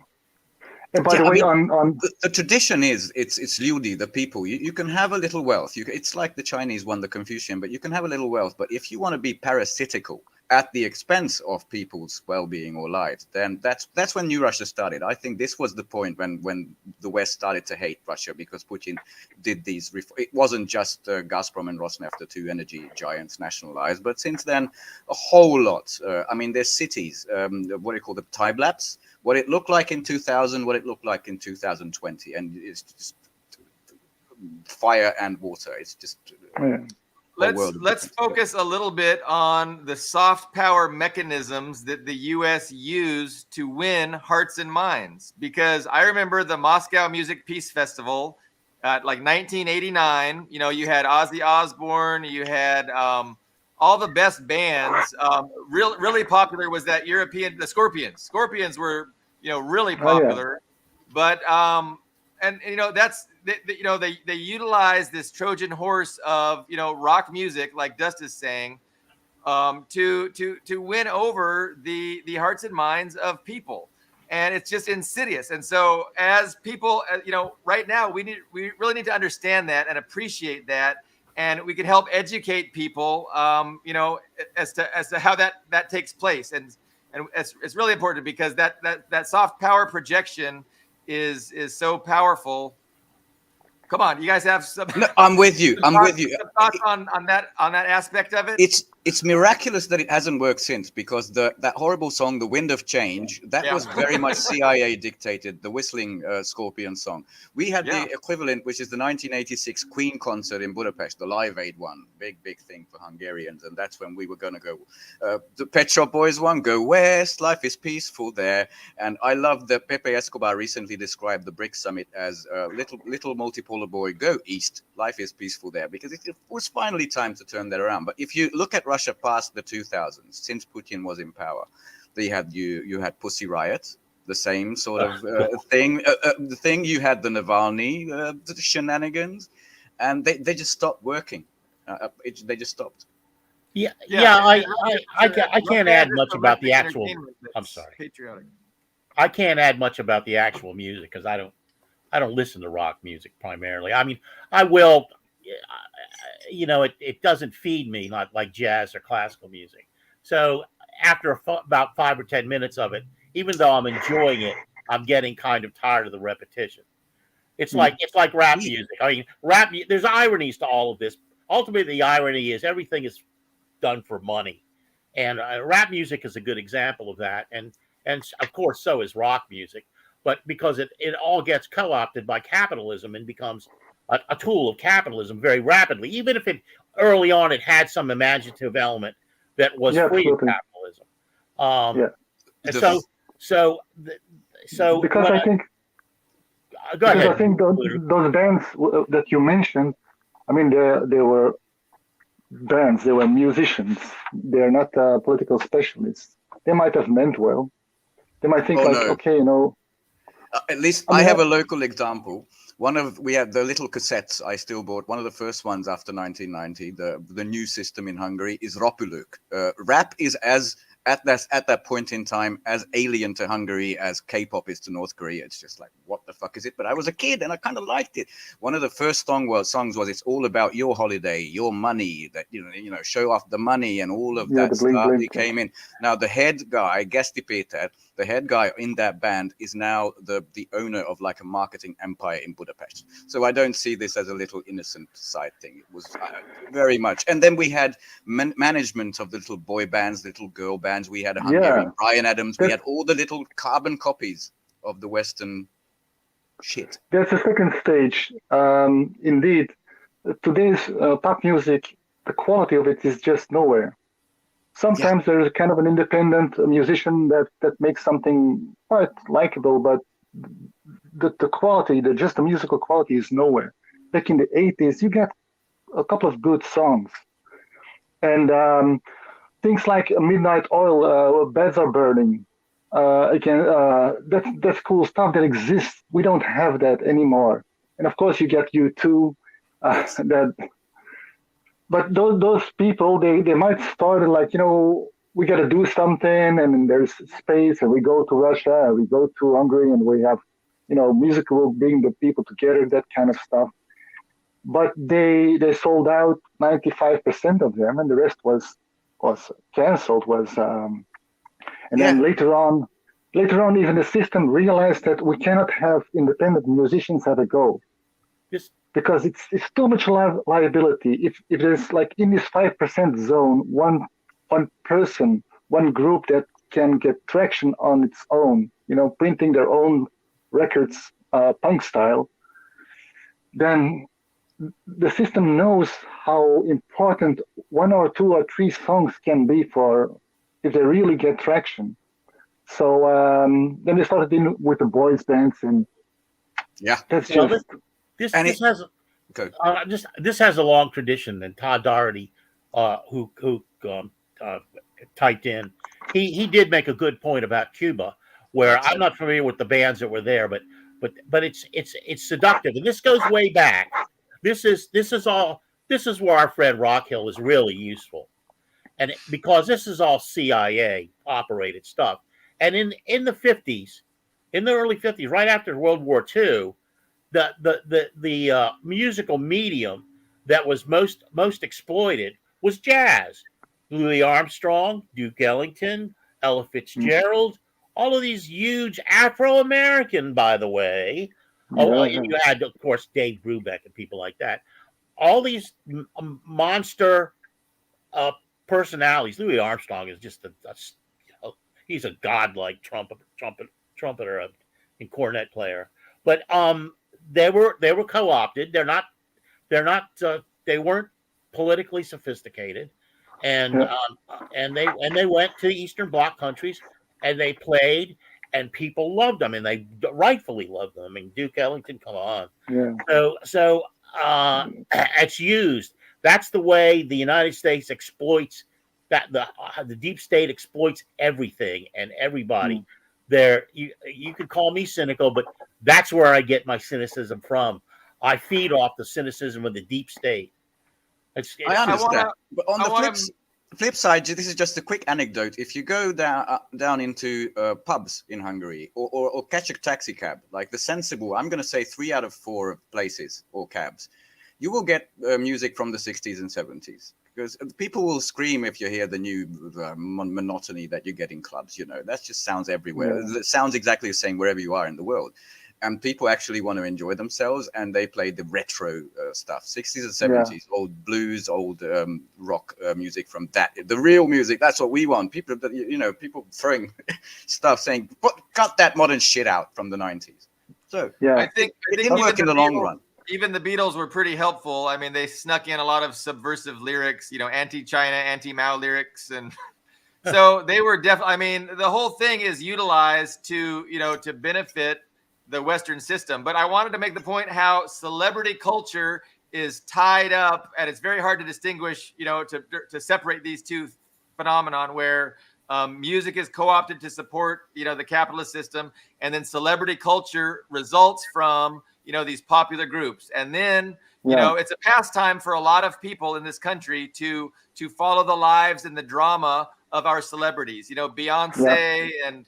And by the way, on the tradition is it's Liudi, the people. You can have a little wealth. It's like the Chinese one, the Confucian, but you can have a little wealth. But if you want to be parasitical at the expense of people's well-being or lives, then that's when New Russia started. I think this was the point when the West started to hate Russia, because Putin did these. It wasn't just Gazprom and Rosneft, the two energy giants, nationalized, but since then a whole lot. I mean, there's cities. What do you call them? Time lapse. What it looked like in 2000, what it looked like in 2020, and it's just fire and water. It's just. Let's focus a little bit on the soft power mechanisms that the U.S. used to win hearts and minds. Because I remember the Moscow Music Peace Festival, like 1989. You know, you had Ozzy Osbourne, you had all the best bands. Really popular was that the Scorpions. Scorpions were really popular, but and that's they utilize this Trojan horse of rock music, like Dust is saying, to win over the hearts and minds of people, and it's just insidious. And so, as people, right now, we really need to understand that and appreciate that, and we can help educate people, as to how that takes place, and it's really important, because that soft power projection is so powerful. Come on, you guys have some. No, I'm with you. I'm with you. Some thoughts on that aspect of it. It's miraculous that it hasn't worked since, because that horrible song, "The Wind of Change," that was very much CIA dictated. The whistling Scorpion song. We had the equivalent, which is the 1986 Queen concert in Budapest, the Live Aid one, big thing for Hungarians, and that's when we were going to go. The Pet Shop Boys one, "Go West, Life is Peaceful There," and I love that Pepe Escobar recently described the BRICS summit as little multipolar boy, go east, life is peaceful there, because it was finally time to turn that around. But if you look at Russia past the 2000s, since Putin was in power, you had Pussy Riot, the same sort of thing. The thing you had the Navalny, the shenanigans, and they just stopped working. They just stopped. I can't add much about the actual. I'm sorry. Patriotic. I can't add much about the actual music, because I don't listen to rock music primarily. I mean, I will. It doesn't feed me, not like jazz or classical music. So after about 5 or 10 minutes of it, even though I'm enjoying it, I'm getting kind of tired of the repetition. It's like rap music. I mean, there's ironies to all of this. Ultimately, the irony is everything is done for money, and rap music is a good example of that. And of course, so is rock music. But because it all gets co-opted by capitalism and becomes a tool of capitalism very rapidly, even if early on it had some imaginative element that was free of capitalism. And so because I think go ahead. I think those bands that you mentioned, I mean, they were bands, they were musicians. They're not political specialists. They might have meant well. They might think okay, at least I have a local example. We had the little cassettes I still bought. One of the first ones after 1990, the new system in Hungary is Ropuluk. Rap is at that point in time as alien to Hungary as K-pop is to North Korea. It's just like, what the fuck is it? But I was a kid and I kind of liked it. One of the first songs was "It's all about your holiday, your money." That show off the money and all of that stuff. He came in. Now the head guy, Gesti Peter, the head guy in that band, is now the owner of like a marketing empire in Budapest. So I don't see this as a little innocent side thing. It was very much. And then we had management of the little boy bands, little girl bands. We had a Hungarian Bryan Adams. We had all the little carbon copies of the Western shit. That's the second stage. Indeed, today's pop music, the quality of it is just nowhere. Sometimes there's kind of an independent musician that makes something quite likable, but the quality, just the musical quality is nowhere. Back in the 80s, you get a couple of good songs. And things like Midnight Oil, Beds Are Burning. That's cool stuff that exists. We don't have that anymore. And of course, you get U2. But those people, they might start like, we got to do something, and there's space, and we go to Russia, and we go to Hungary, and we have, music will bring the people together, that kind of stuff. But they sold out 95% of them, and the rest was was cancelled was, and then later on, even the system realized that we cannot have independent musicians have a go. Because it's too much liability. If there's like in this 5% zone, one person, one group that can get traction on its own, printing their own records, punk style, then the system knows how important 1 or 2 or 3 songs can be for if they really get traction. So then they started in with the boys bands, and that's just. This has a long tradition, and Todd Doherty, who typed in, he did make a good point about Cuba, where I'm not familiar with the bands that were there, but it's seductive, and this goes way back. This is where our friend Rockhill is really useful, and because this is all CIA operated stuff, and in the 50s, in the early 50s, right after World War II. The musical medium that was most exploited was jazz. Louis Armstrong, Duke Ellington, Ella Fitzgerald, all of these huge Afro-American, by the way. You had, of course, Dave Brubeck and people like that. All these monster personalities. Louis Armstrong is just he's a godlike trumpeter and cornet player. But they were co-opted. They weren't politically sophisticated, and they went to Eastern Bloc countries and they played, and people loved them, and they rightfully loved them. I mean, Duke Ellington, come on. So it's used. That's the way the United States exploits that. The deep state exploits everything and everybody. You could call me cynical, but that's where I get my cynicism from. I feed off the cynicism of the deep state. I understand. But on the flip side, this is just a quick anecdote. If you go down into pubs in Hungary or catch a taxi cab, like the sensible, I'm going to say 3 out of 4 places or cabs, you will get music from the 60s and 70s. Because people will scream if you hear the new monotony that you get in clubs. That just sounds everywhere. It sounds exactly the same wherever you are in the world. And people actually want to enjoy themselves, and they play the retro stuff, 60s and 70s, old blues, old rock music from that. The real music, that's what we want. People throwing stuff saying, cut that modern shit out from the 90s. So I think it didn't work in the long run. Even the Beatles were pretty helpful. I mean, they snuck in a lot of subversive lyrics, anti-China, anti-Mao lyrics. And so they were definitely, I mean, the whole thing is utilized to benefit the Western system. But I wanted to make the point how celebrity culture is tied up, and it's very hard to distinguish, to separate these two phenomenon where music is co-opted to support, the capitalist system. And then celebrity culture results from, these popular groups. And then, it's a pastime for a lot of people in this country to follow the lives and the drama of our celebrities, Beyonce and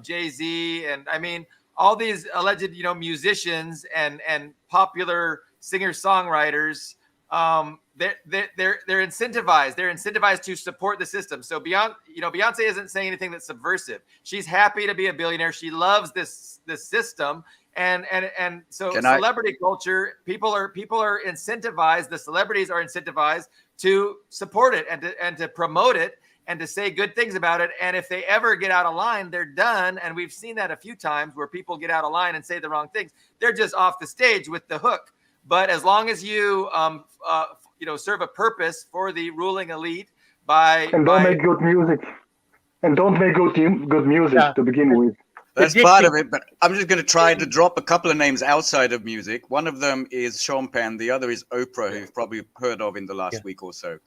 Jay-Z. And I mean, all these alleged, musicians and popular singer-songwriters, they're incentivized. They're incentivized to support the system. So Beyonce isn't saying anything that's subversive. She's happy to be a billionaire. She loves this system. And so celebrity culture, people are incentivized. The celebrities are incentivized to support it and to promote it and to say good things about it. And if they ever get out of line, they're done. And we've seen that a few times where people get out of line and say the wrong things. They're just off the stage with the hook. But as long as you serve a purpose for the ruling elite make good music, and don't make good music to begin with. That's part of it, but I'm just going to try to drop a couple of names outside of music. One of them is Sean Penn. The other is Oprah, who you've probably heard of in the last week or so.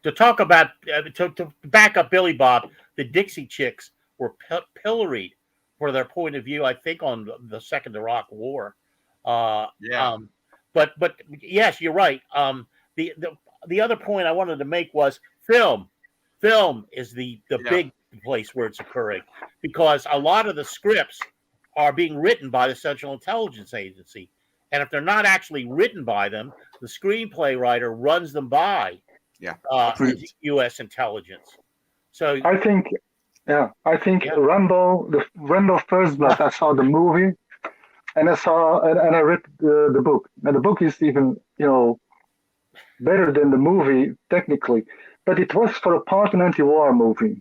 To talk about, to back up Billy Bob, the Dixie Chicks were pilloried for their point of view, I think, on the Second Iraq War. But yes, you're right. The other point I wanted to make was film. Film is the big place where it's occurring, because a lot of the scripts are being written by the Central Intelligence Agency, and if they're not actually written by them, the screenplay writer runs them by Yeah, uh, approved. U.S. intelligence. So I think, yeah, I think Yeah. Rambo First Blood. I saw the movie, and I read the book. And the book is even, better than the movie technically, but it was for a part an anti-war movie,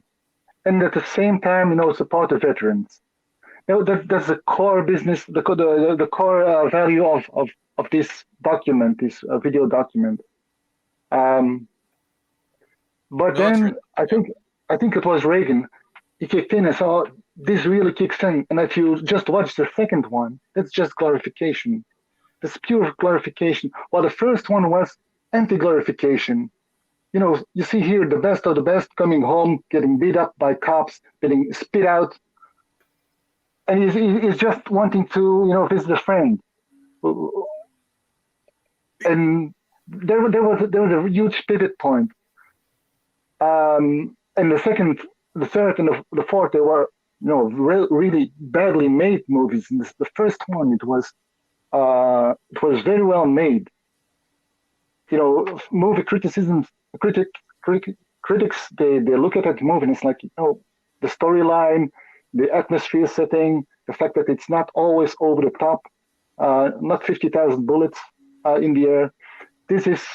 and at the same time, support the veterans. That's the core business, the core value of this document, this video document. Um, but then Military. I think it was Reagan. He kicked in and saw this really kicks in, and if you just watch the second one, that's just glorification. That's pure glorification. While the first one was anti-glorification. You see here the best of the best coming home, getting beat up by cops, getting spit out, and he's just wanting to, visit a friend. And there was a huge pivot point. And the third, and the fourth, they were, really badly made movies. And the first one, it was very well made. Movie critics, they look at that movie and it's like, the storyline, the atmosphere setting, the fact that it's not always over the top, not 50,000 bullets in the air. This is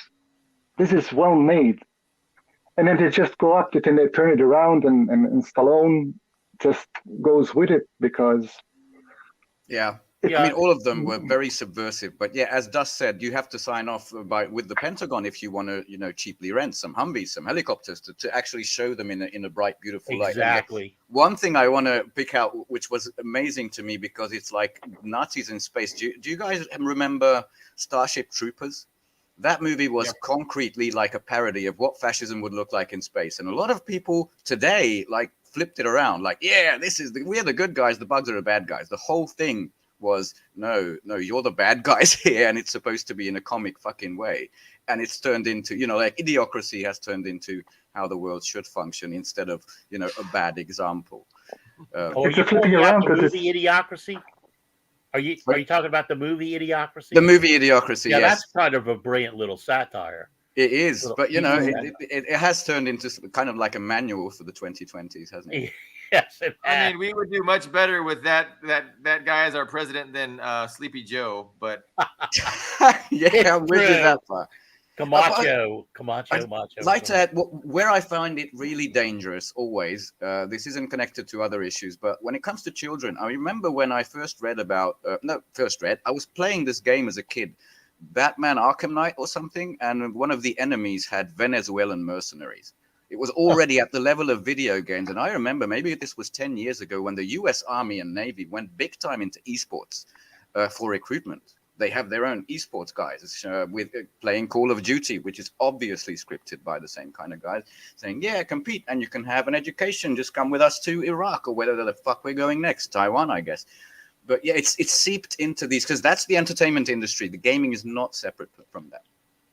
well made. And then they just go up it and they turn it around, and Stallone just goes with it because Yeah. Yeah. I mean, all of them were very subversive, but yeah, as Dust said, you have to sign off with the Pentagon if you want to, cheaply rent some Humvees, some helicopters to actually show them in a bright, beautiful light. exactly. One thing I want to pick out, which was amazing to me because it's like Nazis in space. Do you guys remember Starship Troopers? That movie was concretely like a parody of what fascism would look like in space, and a lot of people today like flipped it around, like, yeah, we're the good guys, the bugs are the bad guys. The whole thing was no, you're the bad guys here, and it's supposed to be in a comic fucking way, and it's turned into, like idiocracy has turned into how the world should function instead of, a bad example. Are It's you a flipping talking about around the 'cause movie Idiocracy? Are you talking about the movie Idiocracy? The movie Idiocracy, Yeah, yes. that's kind of a brilliant little satire. It is, Little but satire. it has turned into kind of like a manual for the 2020s, hasn't it? Yes, it I has. mean, we would do much better with that guy as our president than Sleepy Joe. But Yeah, I'm with you that far. Camacho, I'd Macho. like to add where I find it really dangerous always. This isn't connected to other issues, but when it comes to children, I remember when I first read about I was playing this game as a kid, Batman Arkham Knight or something, and one of the enemies had Venezuelan mercenaries. It was already at the level of video games, and I remember maybe this was 10 years ago when the U.S. Army and Navy went big time into esports for recruitment. They have their own esports guys with playing Call of Duty, which is obviously scripted by the same kind of guys, saying, yeah, compete and you can have an education. Just come with us to Iraq or wherever the fuck we're going next, Taiwan, I guess. But yeah, it's seeped into these because that's the entertainment industry. The gaming is not separate from that.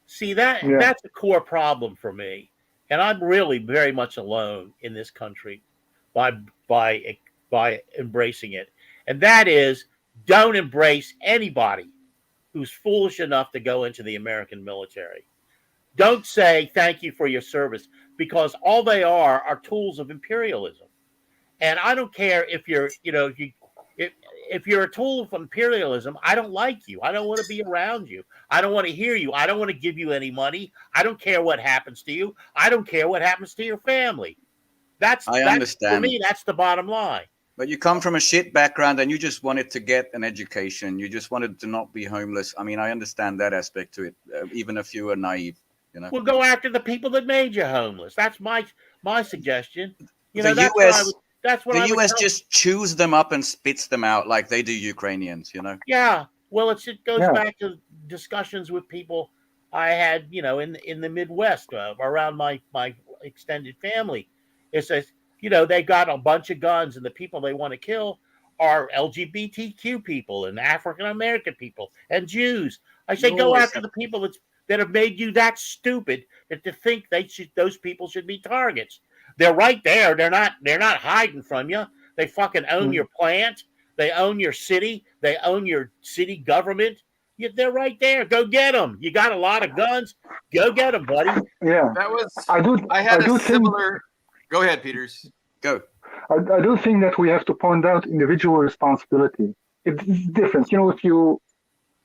See, that's a core problem for me. And I'm really very much alone in this country by embracing it. And that is, don't embrace anybody who's foolish enough to go into the American military. Don't say thank you for your service, because all they are tools of imperialism. And I don't care if you're, if you're a tool of imperialism, I don't like you. I don't want to be around you. I don't want to hear you. I don't want to give you any money. I don't care what happens to you. I don't care what happens to your family. I understand. For me, that's the bottom line. But you come from a shit background and you just wanted to get an education. You just wanted to not be homeless. I mean, I understand that aspect to it, even if you were naive, Well, go after the people that made you homeless. That's my suggestion. The US just chews them up and spits them out like they do Ukrainians, Yeah. Well, it goes back to discussions with people I had, in the Midwest around my extended family. It says, they got a bunch of guns, and the people they want to kill are LGBTQ people and African American people and Jews. I say, go after the people that have made you that stupid that to think those people should be targets. They're right there. They're not hiding from you. They fucking own your plant. They own your city. They own your city government. They're right there. Go get them. You got a lot of guns. Go get them, buddy. Yeah, That was. I had do a think similar. Go ahead, Peters. Go. I do think that we have to point out individual responsibility. It's different. If you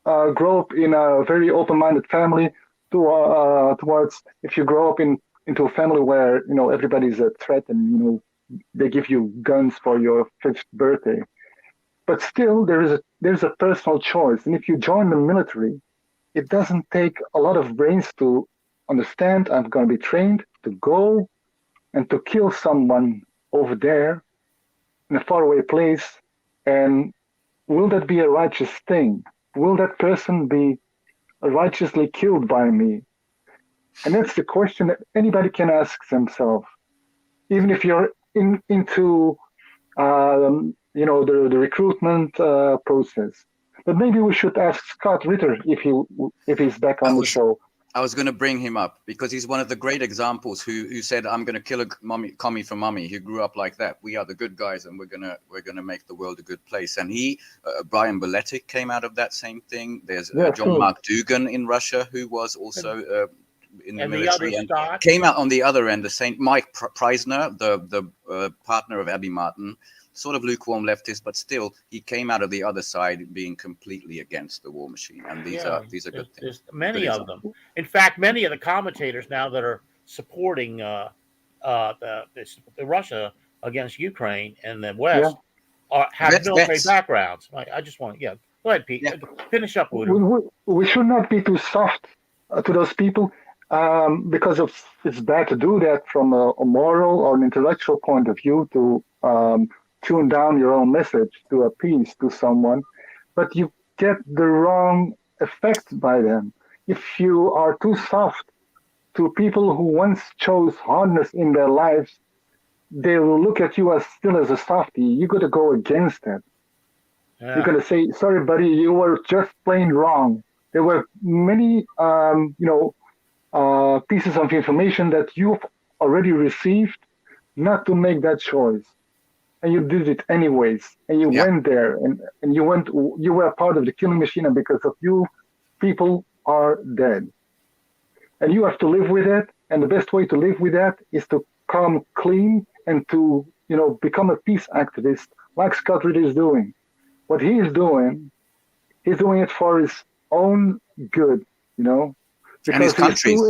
grow up in a very open-minded family, towards if you grow up into a family where everybody's a threat and they give you guns for your 5th birthday, but still there's a personal choice. And if you join the military, it doesn't take a lot of brains to understand I'm going to be trained to go and to kill someone over there in a faraway place. And will that be a righteous thing? Will that person be righteously killed by me? And that's the question that anybody can ask themselves, even if you're into the recruitment process. But maybe we should ask Scott Ritter if he's back on the show. I was going to bring him up because he's one of the great examples who said, "I'm going to kill a commie for mummy." He grew up like that. We are the good guys, and we're gonna make the world a good place. And Brian Boletic came out of that same thing. There's John Mark Dugan in Russia who was also in the military and came out on the other end. The same Mike Preisner, the partner of Abby Martin. Sort of lukewarm leftist, but still he came out of the other side being completely agast the war machine. And these are good things. There's many of them. In fact, many of the commentators now that are supporting the Russia against Ukraine and the West have military backgrounds. I just want to, go ahead, Pete. Yeah. Finish up, Wouter. We should not be too soft to those people because it's bad to do that from a moral or an intellectual point of view to tune down your own message to appease to someone, but you get the wrong effect by them. If you are too soft to people who once chose hardness in their lives, they will look at you as still as a softie. You got to go against that. Yeah. You're going to say, "Sorry, buddy, you were just plain wrong." There were many, pieces of information that you've already received not to make that choice. And you did it anyways, and you went there, and you were part of the killing machine, and because of you, people are dead. And you have to live with it, and the best way to live with that is to come clean and to, become a peace activist, like Scott Ritter is doing. What he is doing, he's doing it for his own good, because and his countries.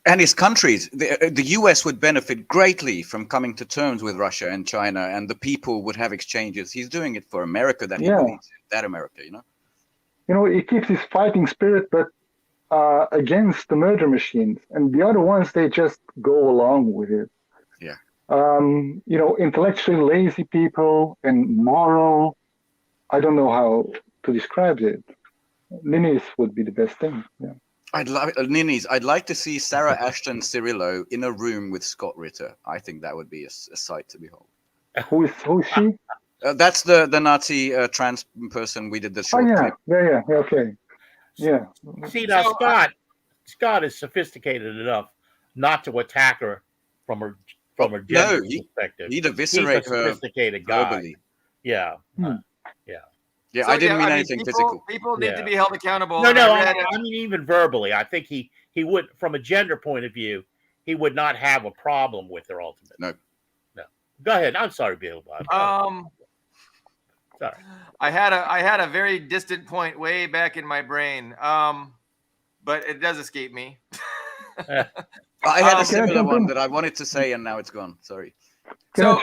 And his countries, the US would benefit greatly from coming to terms with Russia and China, and the people would have exchanges. He's doing it for America that he believes in, that America, He keeps his fighting spirit, but against the murder machines. And the other ones, they just go along with it. Yeah. Intellectually lazy people and moral, I don't know how to describe it. Ninnies would be the best thing, I'd like to see Sarah Ashton Cirillo in a room with Scott Ritter. I think that would be a sight to behold. Who is she? That's the Nazi trans person we did the short clip. Yeah, okay. Yeah. See, now Scott is sophisticated enough not to attack her from her gender perspective. He'd eviscerate her sophisticated guy. verbally. Yeah. Yeah, so, I didn't mean anything physical. People need to be held accountable. No, I mean even verbally. I think he would, from a gender point of view, he would not have a problem with her ultimately. No. Go ahead. I'm sorry, Bill. Sorry. I had a very distant point way back in my brain, but it does escape me. I had a similar one that I wanted to say, and now it's gone. Sorry. So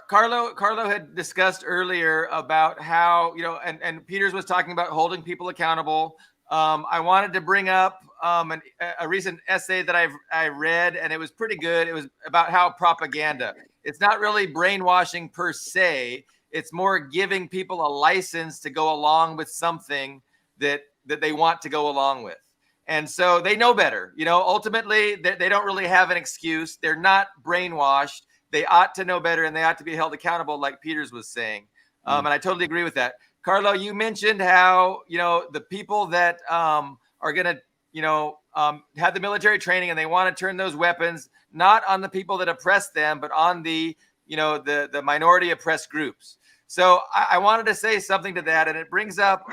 Carlo had discussed earlier about how, and Peters was talking about holding people accountable. I wanted to bring up a recent essay that I read, and it was pretty good. It was about how propaganda, it's not really brainwashing per se. It's more giving people a license to go along with something that they want to go along with. And so they know better. Ultimately, they don't really have an excuse. They're not brainwashed. They ought to know better, and they ought to be held accountable, like Peters was saying. And I totally agree with that. Carlo, you mentioned how, the people that are going to, have the military training and they want to turn those weapons, not on the people that oppress them, but on the minority oppressed groups. So I wanted to say something to that, and it brings up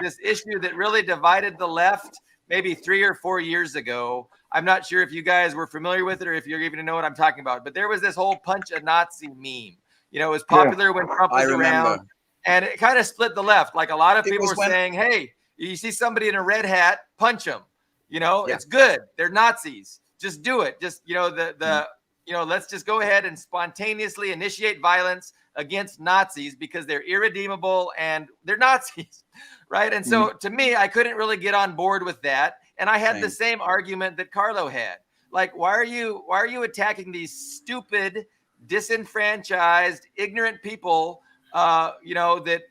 this issue that really divided the left maybe 3 or 4 years ago. I'm not sure if you guys were familiar with it or if you're even know what I'm talking about, but there was this whole punch a Nazi meme. You know, it was popular when Trump was around, and it kind of split the left. Like a lot of people were saying, hey, you see somebody in a red hat, punch them. You know, it's good. They're Nazis. Just do it. Just, you know, let's just go ahead and spontaneously initiate violence against Nazis because they're irredeemable and they're Nazis, right? And so to me, I couldn't really get on board with that. And I had the same argument that Carlo had. Like, why are you attacking these stupid, disenfranchised, ignorant people, that,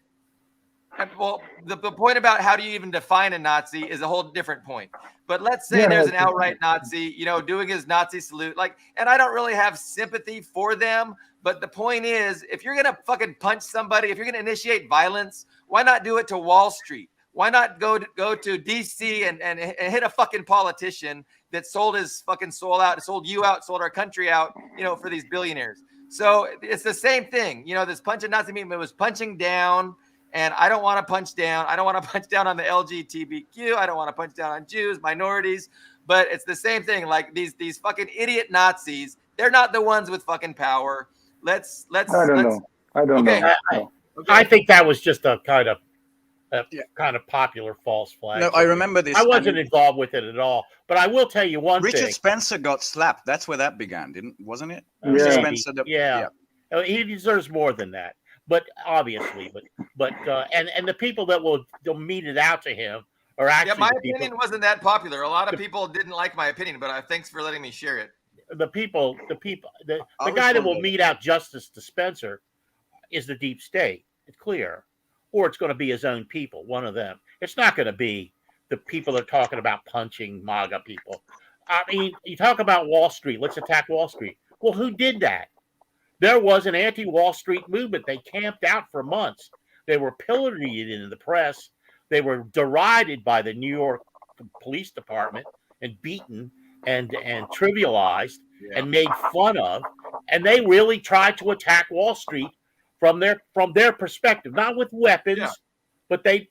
well, the point about how do you even define a Nazi is a whole different point. But let's say there's an outright Nazi, doing his Nazi salute, and I don't really have sympathy for them. But the point is, if you're going to fucking punch somebody, if you're going to initiate violence, why not do it to Wall Street? Why not go to DC and hit a fucking politician that sold his fucking soul out, sold you out, sold our country out, for these billionaires? So it's the same thing. This punch a Nazi meme, it was punching down. And I don't want to punch down. I don't want to punch down on the LGBTQ. I don't want to punch down on Jews, minorities. But it's the same thing. Like these fucking idiot Nazis, they're not the ones with fucking power. I don't know. I think that was just a kind of popular false flag. No, I remember this. I wasn't involved with it at all. But I will tell you one thing. Richard Spencer got slapped. That's where that began, wasn't it? Yeah. Spencer, He deserves more than that. But obviously, and the people that will mete it out to him are actually my opinion wasn't that popular. A lot of people didn't like my opinion, but thanks for letting me share it. The guy that will mete out justice to Spencer is the deep state. It's clear, or it's going to be his own people. One of them. It's not going to be the people that are talking about punching MAGA people. I mean, you talk about Wall Street. Let's attack Wall Street. Well, who did that? There was an anti-Wall Street movement. They camped out for months. They were pilloried in the press. They were derided by the New York Police Department and beaten and trivialized and made fun of. And they really tried to attack Wall Street from their perspective, not with weapons, but they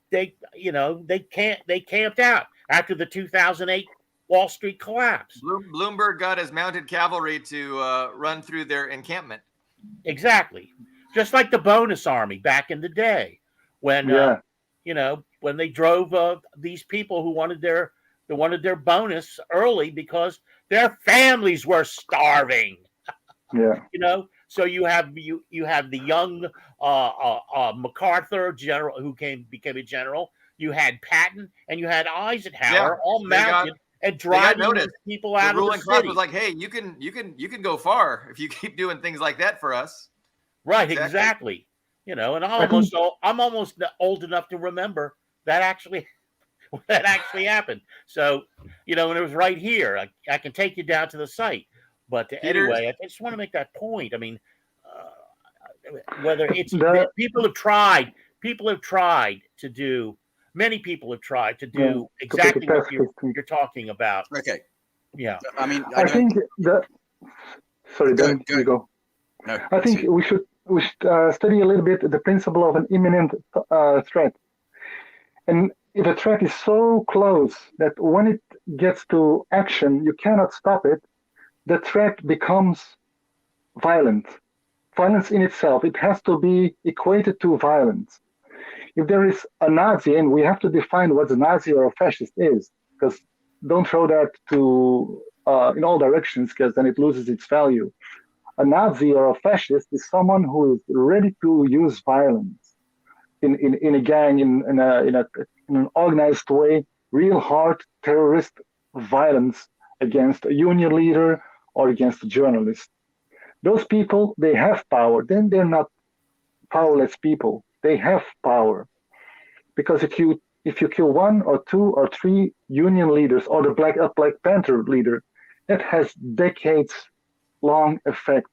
camped out after the 2008 Wall Street collapse. Bloomberg got his mounted cavalry to run through their encampment. Exactly. Just like the bonus army back in the day when, when they drove these people who wanted their bonus early because their families were starving. Yeah. So you have the young MacArthur general who became a general. You had Patton and you had Eisenhower all mounted and driving people out of the ruling city. class was like, hey, you can go far if you keep doing things like that for us. Right, exactly. And I'm almost old enough to remember that actually happened. So, and it was right here. I can take you down to the site. But anyway, I just want to make that point. I mean, whether it's people have tried to do. Many people have tried to do exactly what you're talking about. Okay. Yeah. I mean, I think that. Sorry, Dan, you go. No, I think we should study a little bit the principle of an imminent threat. And if a threat is so close that when it gets to action, you cannot stop it, the threat becomes violent. Violence in itself, it has to be equated to violence. If there is a Nazi, and we have to define what a Nazi or a fascist is, because don't throw that to in all directions, because then it loses its value. A Nazi or a fascist is someone who is ready to use violence in a gang, in an organized way, real hard terrorist violence against a union leader or against a journalist. Those people, they have power. Then they're not powerless people. They have power. Because if you kill 1 or 2 or 3 union leaders or the Black Panther leader, that has decades-long effect.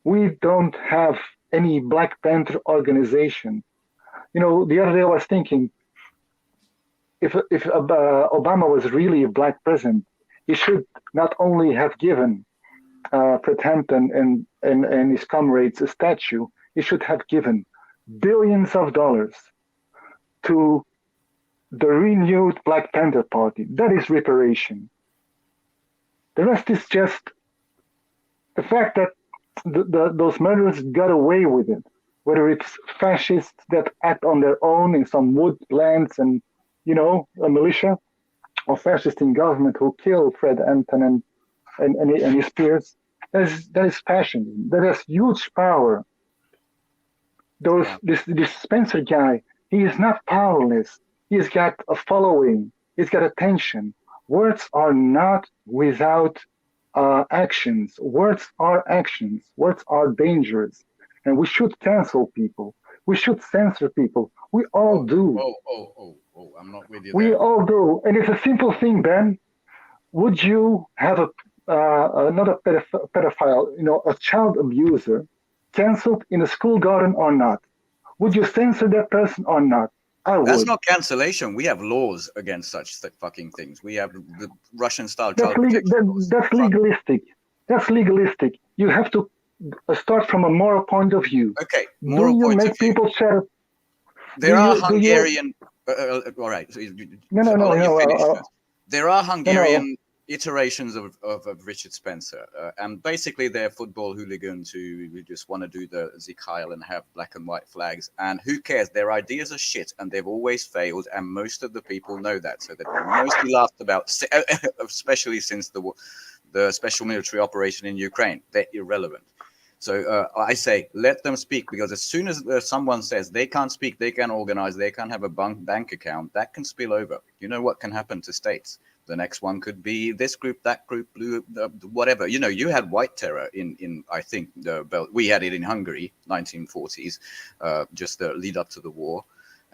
We don't have any Black Panther organization. The other day I was thinking, if Obama was really a black president, he should not only have given Fred Hampton and his comrades a statue, it should have given billions of dollars to the renewed Black Panther Party. That is reparation. The rest is just the fact that those murderers got away with it. Whether it's fascists that act on their own in some woodlands and, a militia, or fascists in government who kill Fred Hampton and his peers, that is fascism. That has huge power. This Spencer guy, he is not powerless. He's got a following. He's got attention. Words are not without actions. Words are actions. Words are dangerous. And we should cancel people. We should censor people. We all do. I'm not with you We there. all do. And it's a simple thing, Ben. Would you have another pedophile, a child abuser, canceled in a school garden or not? Would you censor that person or not? I would. That's not cancellation. We have laws against such fucking things. We have the Russian-style child That's protection laws. that's legalistic. That's legalistic. You have to start from a moral point of view. Okay, moral Do you point make of view. people shut up? There are do you- Hungarian. All right. No, I'll let you finish no. first. There are Hungarian iterations of Richard Spencer, and basically they're football hooligans who just want to do the Zikheil and have black and white flags. And who cares? Their ideas are shit, and they've always failed. And most of the people know that, so they're mostly laughed about, especially since the special military operation in Ukraine. They're irrelevant. So I say, let them speak, because as soon as someone says they can't speak, they can organize, they can have a bank account, that can spill over. You know what can happen to states? The next one could be this group, that group, blue, whatever. You had white terror in I think, we had it in Hungary, 1940s, just the lead up to the war.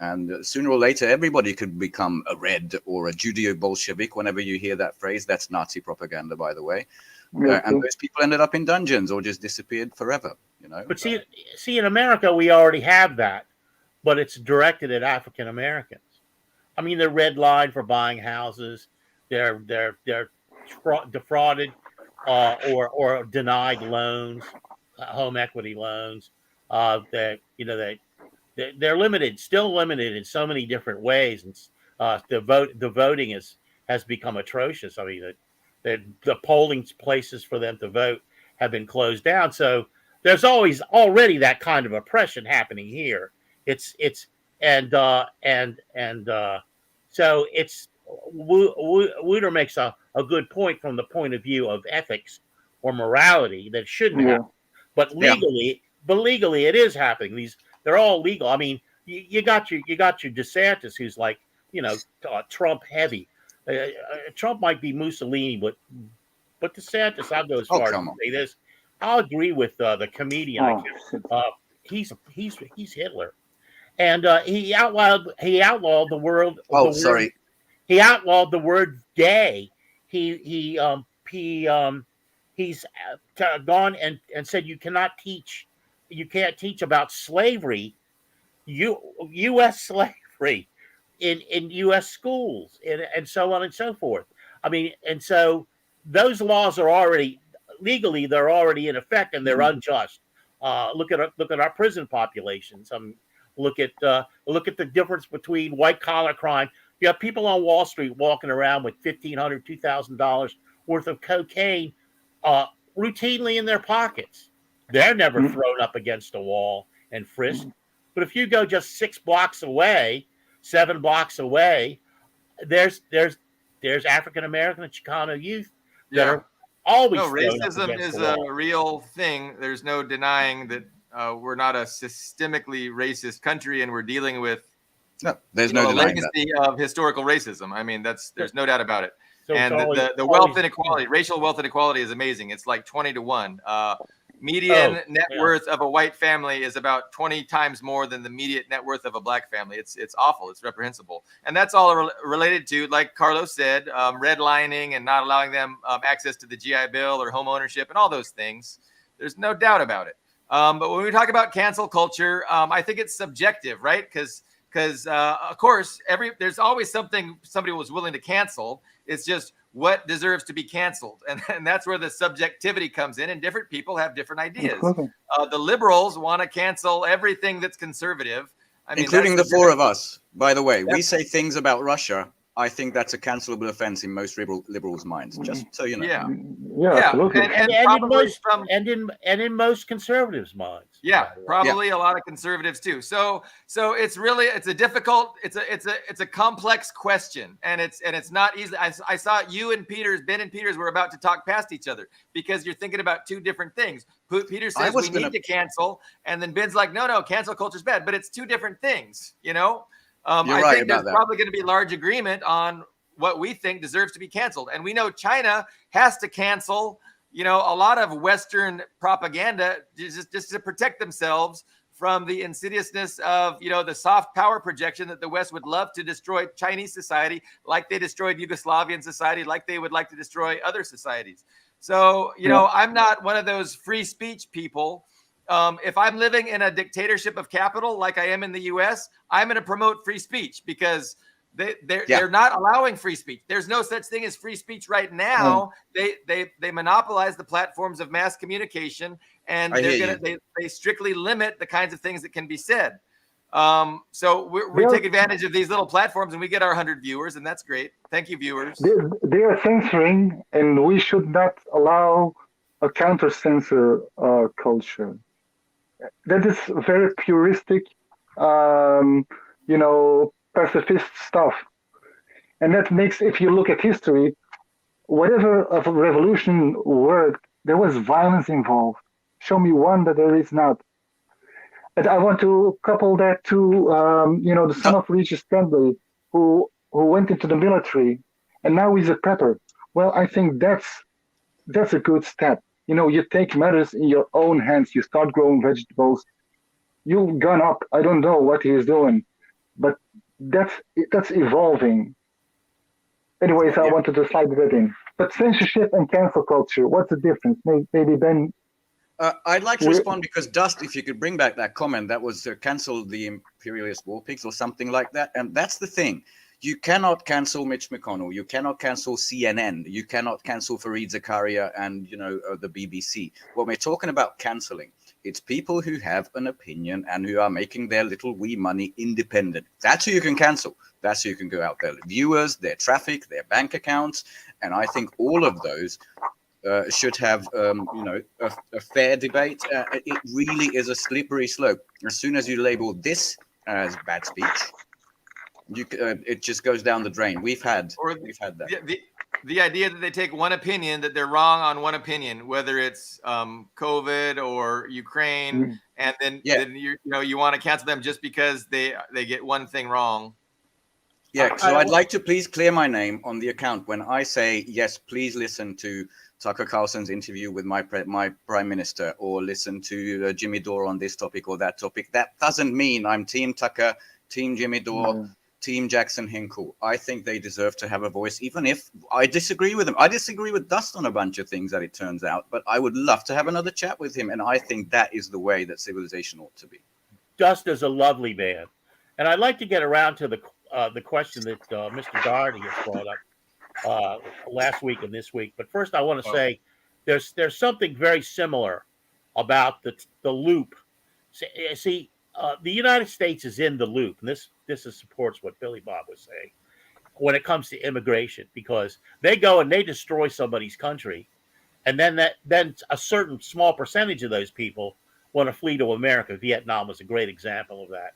And sooner or later, everybody could become a red or a Judeo-Bolshevik. Whenever you hear that phrase, that's Nazi propaganda, by the way. And those people ended up in dungeons or just disappeared forever. But see, in America, we already have that, but it's directed at African Americans. I mean, they're redlined for buying houses. They're defrauded or denied loans, home equity loans. They're limited, still limited in so many different ways, and the voting has become atrocious. I mean, the polling places for them to vote have been closed down. So there's already that kind of oppression happening here. So it's Wouter makes a good point from the point of view of ethics or morality that shouldn't happen, but legally it is happening. They're all legal. I mean, you got your DeSantis, who's like Trump heavy. Trump might be Mussolini, but DeSantis, I'll go as far as to say this. I'll agree with the comedian. He's Hitler, and he outlawed the word. He outlawed the word gay. He's gone and said you can't teach about slavery, U.S. slavery in U.S. schools and so on and so forth. I mean, and so those laws are already legally in effect, and they're unjust. Look at our prison populations. Look at the difference between white collar crime. You have people on Wall Street walking around with $1,500, $2,000 worth of cocaine routinely in their pockets. They're never thrown up against a wall and frisked. But if you go just 7 blocks away, there's African American and Chicano youth that are always racism is a real thing. There's no denying that we're not a systemically racist country, and we're dealing with there's no denying legacy that. of historical racism. I mean, there's no doubt about it. So and the wealth inequality, racial wealth inequality is amazing. It's like 20-1. Median net worth of a white family is about 20 times more than the median net worth of a black family. It's awful. It's reprehensible. And that's all related to, like Carlos said, redlining and not allowing them access to the GI Bill or home ownership and all those things. There's no doubt about it. But when we talk about cancel culture, I think it's subjective, right? Because of course, there's always something somebody was willing to cancel. It's just what deserves to be canceled. And that's where the subjectivity comes in, and different people have different ideas. The liberals want to cancel everything that's conservative. I mean, including the four of us. By the way, we say things about Russia. I think that's a cancelable offense in most liberals' minds. Just so you know. Yeah, absolutely. And in most conservatives' minds. Yeah, probably a lot of conservatives too. So it's really it's a complex question, and it's not easy. I saw you and Ben and Peters were about to talk past each other because you're thinking about two different things. Peter says we need to cancel, and then Ben's like, no, cancel culture's bad, but it's two different things, you know. I think there's probably going to be large agreement on what we think deserves to be canceled. And we know China has to cancel, a lot of Western propaganda just to protect themselves from the insidiousness of, the soft power projection that the West would love to destroy Chinese society, like they destroyed Yugoslavian society, like they would like to destroy other societies. So, I'm not one of those free speech people. If I'm living in a dictatorship of capital, like I am in the U.S., I'm going to promote free speech because they're not allowing free speech. There's no such thing as free speech right now. They monopolize the platforms of mass communication, and they strictly limit the kinds of things that can be said. So we take advantage of these little platforms, and we get our 100 viewers, and that's great. Thank you, viewers. They are censoring, and we should not allow a counter-censor culture. That is very puristic, pacifist stuff. And that makes, if you look at history, whatever of a revolution worked, there was violence involved. Show me one that there is not. And I want to couple that to, the son of Regis Stanley, who went into the military, and now he's a prepper. Well, I think that's a good step. You take matters in your own hands. You start growing vegetables. You've gone up. I don't know what he is doing, but that's evolving. Anyways, I wanted to slide that in. But censorship and cancel culture, what's the difference? Maybe Ben. I'd like to respond because Dust, if you could bring back that comment, that was cancel the imperialist war pigs or something like that. And that's the thing. You cannot cancel Mitch McConnell. You cannot cancel CNN. You cannot cancel Fareed Zakaria and, the BBC. When we're talking about canceling, it's people who have an opinion and who are making their little wee money independent. That's who you can cancel. That's who you can go out there. Viewers, their traffic, their bank accounts. And I think all of those should have, a fair debate. It really is a slippery slope. As soon as you label this as bad speech, it just goes down the drain. We've had that. The idea that they take one opinion, that they're wrong on one opinion, whether it's COVID or Ukraine, and then you want to cancel them just because they get one thing wrong. Yeah, so I'd like to please clear my name on the account when I say yes. Please listen to Tucker Carlson's interview with my prime minister, or listen to Jimmy Dore on this topic or that topic. That doesn't mean I'm Team Tucker, Team Jimmy Dore. Team Jackson Hinkle. I think they deserve to have a voice, even if I disagree with them. I disagree with Dust on a bunch of things that it turns out, but I would love to have another chat with him. And I think that is the way that civilization ought to be. Dust is a lovely man. And I'd like to get around to the question that Mr. Doherty has brought up last week and this week. But first I want to say there's something very similar about the loop. See, the United States is in the loop, and this supports what Billy Bob was saying when it comes to immigration, because they go and they destroy somebody's country, and then a certain small percentage of those people want to flee to America. Vietnam was a great example of that,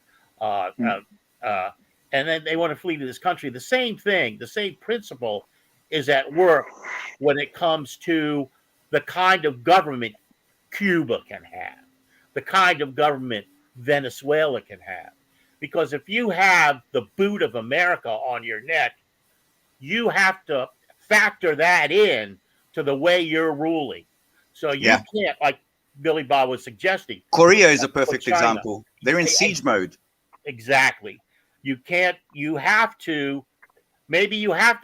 and then they want to flee to this country. The same thing, the same principle is at work when it comes to the kind of government Cuba can have, the kind of government Venezuela can have. Because if you have the boot of America on your neck, you have to factor that in to the way you're ruling. So you can't, like Billy Bob was suggesting. Korea is a perfect example. They're in siege mode. Exactly. You have to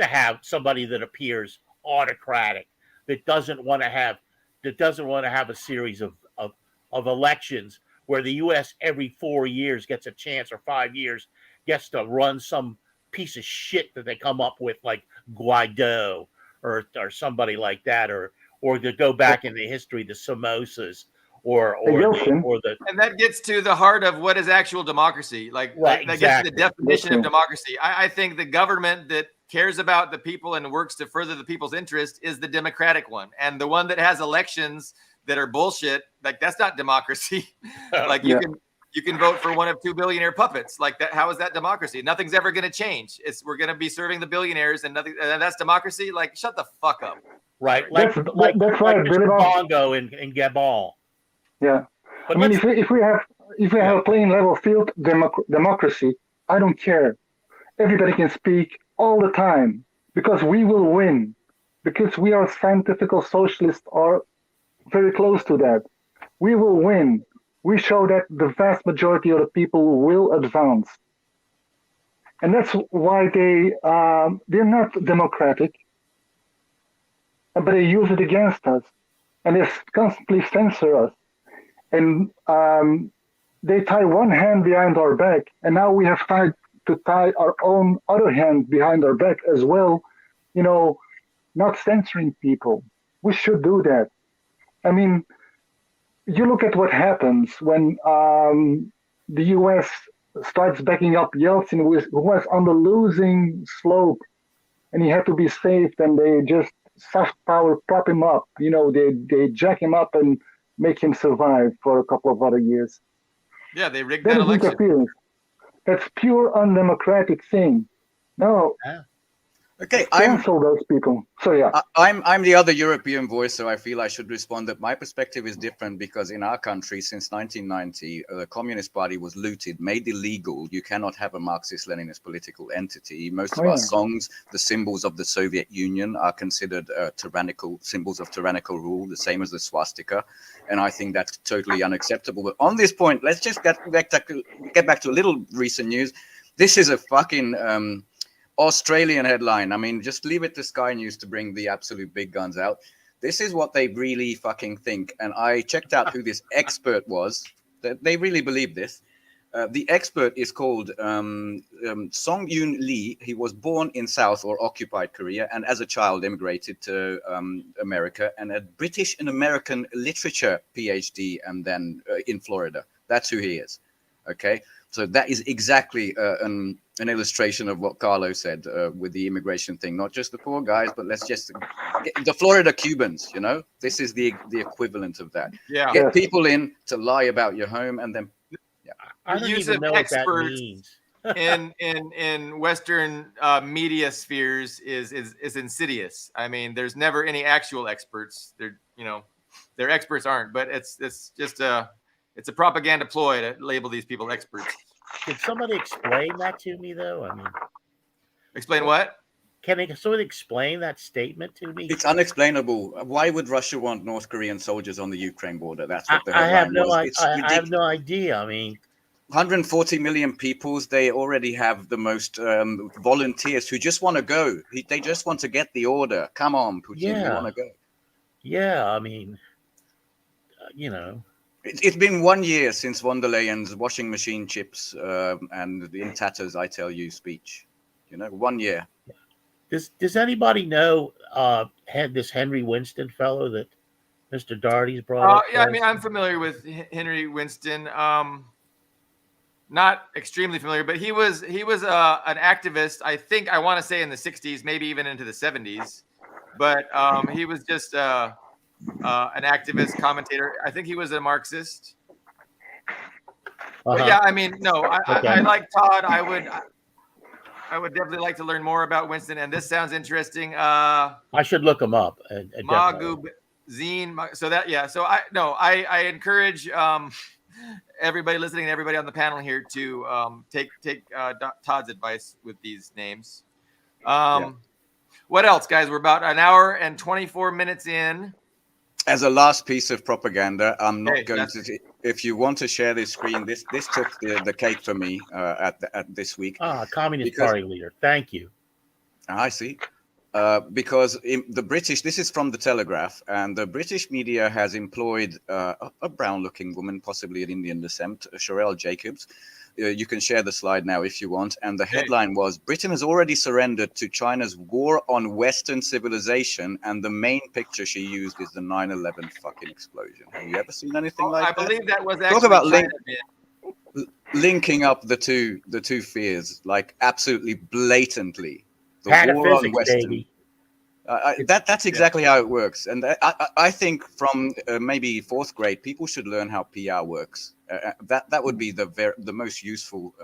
have somebody that appears autocratic, that doesn't want to have a series of elections where the U.S. every 4 years gets a chance, or 5 years gets to run some piece of shit that they come up with, like Guaido or somebody like that, or to go back into history, the Somosas, or Yeltsin. the And that gets to the heart of what is actual democracy. Like Right, that gets to the exactly. definition of democracy. I think the government that cares about the people and works to further the people's interest is the democratic one. And the one that has elections that are bullshit, like that's not democracy. Like you can vote for one of 2 billionaire puppets. Like that, how is that democracy? Nothing's ever going to change. We're going to be serving the billionaires, and nothing. And that's democracy. Like shut the fuck up. Right, That's right, Mr. Bongo in Gabon. Yeah, But I mean, if we have a plain level field democracy, I don't care. Everybody can speak all the time because we will win, because we are scientific socialists or very close to that. We will win. We show that the vast majority of the people will advance, and that's why they're not democratic, but they use it against us, and they constantly censor us. And they tie one hand behind our back, and now we have to tie our own other hand behind our back as well, not censoring people. We should do that. I mean, you look at what happens when the US starts backing up Yeltsin, who was on the losing slope, and he had to be saved, and they just soft power prop him up. They jack him up and make him survive for a couple of other years. Yeah, they rigged that election. Interference. That's pure undemocratic thing. No. Yeah. Okay, cancel those people. So yeah, I'm the other European voice, so I feel I should respond that my perspective is different because in our country since 1990, the Communist Party was looted, made illegal. You cannot have a Marxist-Leninist political entity. Most of our songs, the symbols of the Soviet Union, are considered tyrannical symbols of tyrannical rule, the same as the swastika, and I think that's totally unacceptable. But on this point, let's just get back to a little recent news. This is a fucking Australian headline. I mean, just leave it to Sky News to bring the absolute big guns out. This is what they really fucking think. And I checked out who this expert was. They really believe this. The expert is called Song Yoon Lee. He was born in South or occupied Korea and as a child immigrated to America and a British and American literature PhD and then in Florida. That's who he is. Okay. So that is exactly an illustration of what Carlo said with the immigration thing. Not just the poor guys, but let's just get the Florida Cubans. This is the equivalent of that. Yeah. Get people in to lie about your home, and then I don't even know what that means. in Western media spheres is insidious. I mean, there's never any actual experts. Their experts aren't, but it's just it's a propaganda ploy to label these people experts. Can somebody explain that to me, though? I mean, explain what? Can someone explain that statement to me? It's unexplainable. Why would Russia want North Korean soldiers on the Ukraine border? That's what the headline was. I have no idea. I mean, 140 million people. They already have the most volunteers who just want to go. They just want to get the order. Come on, Putin, you want to go. Yeah, I mean, It's been 1 year since von der Leyen's washing machine chips and the in tatters, I tell you speech. 1 year. Does anybody know this Henry Winston fellow that Mr. Daugherty's brought up? Yeah, I mean, I'm familiar with Henry Winston. Not extremely familiar, but he was an activist. I want to say in the 60s, maybe even into the 70s. But he was just an activist commentator. I think he was a Marxist. But yeah, I mean, no, I like Todd. I would definitely like to learn more about Winston, and this sounds interesting. I should look him up. Magub Zine. So I encourage everybody listening and everybody on the panel here to take Todd's advice with these names. What else, guys? We're about an hour and 24 minutes in. As a last piece of propaganda, I'm not going to. If you want to share this screen, this took the cake for me at this week. Communist Party leader. Thank you. I see. Because the British, this is from the Telegraph, and the British media has employed a brown-looking woman, possibly of Indian descent, Sherelle Jacobs, you can share the slide now if you want. And the headline was, Britain has already surrendered to China's war on Western civilization. And the main picture she used is the 9/11 fucking explosion. Have you ever seen anything like I that? believe that was Talk actually about China, linking up the two fears, like absolutely blatantly. The war on Pataphysics, Western. baby. That's exactly how it works. And I think from maybe fourth grade, people should learn how PR works. That would be the most useful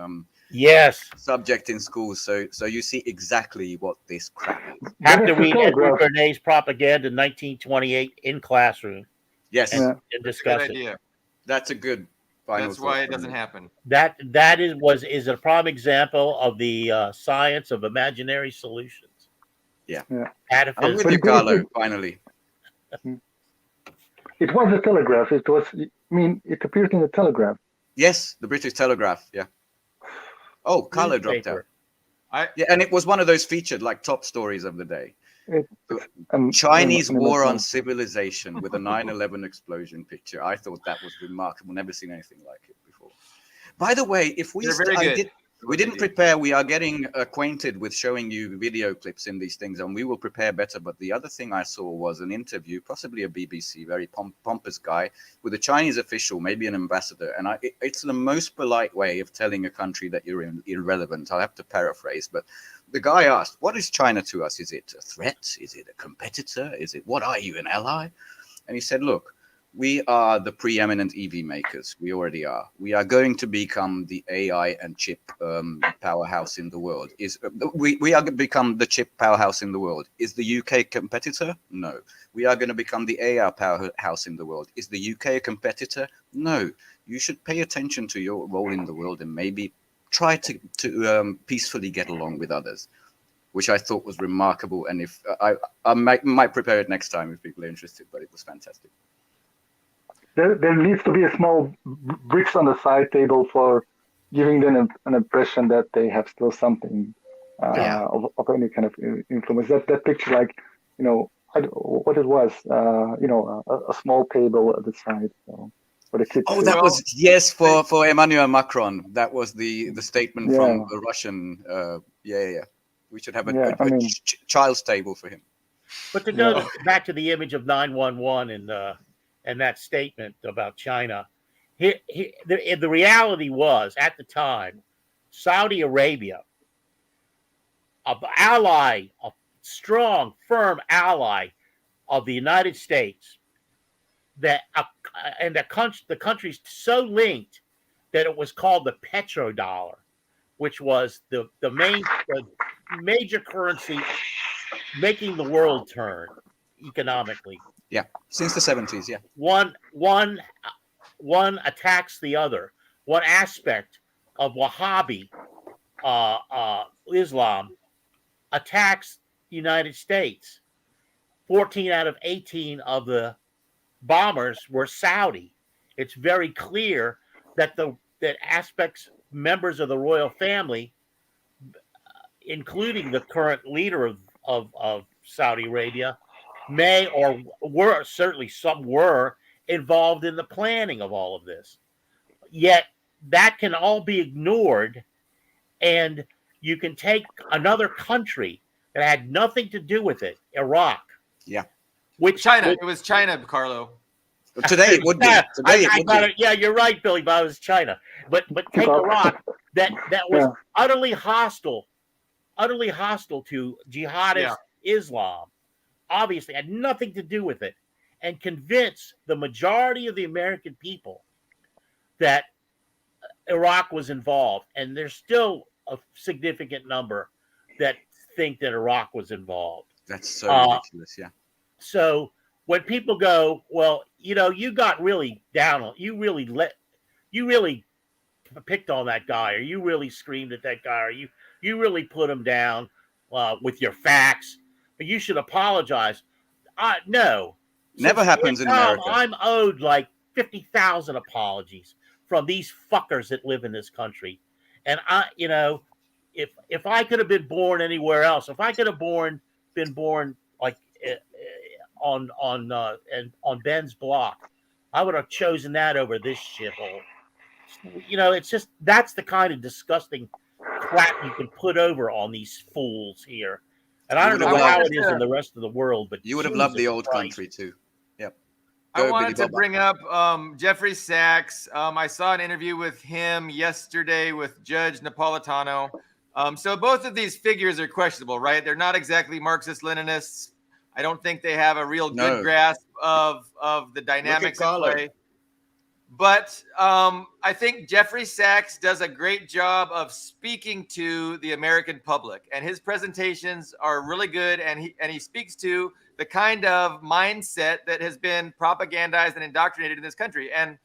Yes. subject in schools. So you see exactly what this crap is. Have to That's the read Edward Telegraph. Bernay's Propaganda 1928 in classroom Yes, Yeah. and good discuss it. idea. that's a good final That's why thought it from doesn't you. happen. That is a prime example of the science of imaginary solutions. Yeah. Yeah. I'm Pataphysics. with you, But Carlo, finally. It was the Telegraph. It was. I mean, it appeared in the Telegraph. Yes, the British Telegraph. Yeah. Oh, Carlo dropped out. Newspaper. Yeah, and it was one of those featured like top stories of the day. Chinese Chinese war on civilization with a 9/11 explosion picture. I thought that was remarkable. Never seen anything like it before. By the way, if we They're very good. we didn't prepare, we are getting acquainted with showing you video clips in these things, and we will prepare better. But the other thing I saw was an interview, possibly a BBC, very pompous guy, with a Chinese official, maybe an ambassador. And it's the most polite way of telling a country that you're irrelevant. I'll have to paraphrase, but the guy asked, what is China to us? Is it a threat? Is it a competitor? What are you, an ally? And he said, look, we are the preeminent EV makers. We already are. We are going to become the AI and chip powerhouse in the world. We are going to become the chip powerhouse in the world. Is the UK a competitor? No. We are going to become the AI powerhouse in the world. Is the UK a competitor? No. You should pay attention to your role in the world and maybe try to peacefully get along with others, which I thought was remarkable. And if I might prepare it next time if people are interested, but it was fantastic. There needs to be a small bricks on the side table for giving them an impression that they have still something of any kind of influence. That picture, like, what it was, a small table at the side for the kids. Oh, that was, yes, for Emmanuel Macron. That was the statement from the Russian. We should have a child's table for him. But to go back to the image of 911 and that statement about China, the reality was at the time, Saudi Arabia, a strong, firm ally of the United States, the country's so linked that it was called the petrodollar, which was the major currency making the world turn economically. Yeah, since the 70s, yeah. One attacks the other. One aspect of Wahhabi Islam attacks the United States. 14 out of 18 of the bombers were Saudi. It's very clear that members of the royal family, including the current leader of Saudi Arabia, may or were, certainly some were, involved in the planning of all of this. Yet that can all be ignored, and you can take another country that had nothing to do with it, Iraq. Yeah. It was China, Carlo. Today it would be. Yeah, you're right, Billy, but it was China. But take Iraq, that was utterly hostile to jihadist Islam, obviously had nothing to do with it, and convince the majority of the American people that Iraq was involved. And there's still a significant number that think that Iraq was involved. That's so ridiculous, yeah. So when people go, well, you got really down on, you really picked on that guy, or you really screamed at that guy, or you really put him down with your facts, but you should apologize. No. Never happens in America. I'm owed like 50,000 apologies from these fuckers that live in this country. And if I could have been born anywhere else, if I could have been born like on Ben's block, I would have chosen that over this shithole. it's just that's the kind of disgusting crap you can put over on these fools here. And I don't know how it is in the rest of the world, but you would have loved the old country too. Yep. I wanted to bring up Jeffrey Sachs. I saw an interview with him yesterday with Judge Napolitano. So both of these figures are questionable, right? They're not exactly Marxist-Leninists. I don't think they have a real good grasp of the dynamics at play. But I think Jeffrey Sachs does a great job of speaking to the American public, and his presentations are really good. And he speaks to the kind of mindset that has been propagandized and indoctrinated in this country. And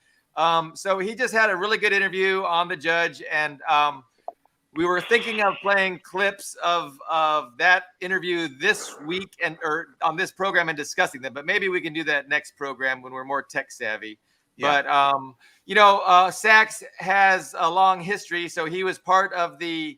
so he just had a really good interview on the judge, and we were thinking of playing clips of that interview this week or on this program and discussing them. But maybe we can do that next program when we're more tech savvy. Yeah. But Sachs has a long history, so he was part of the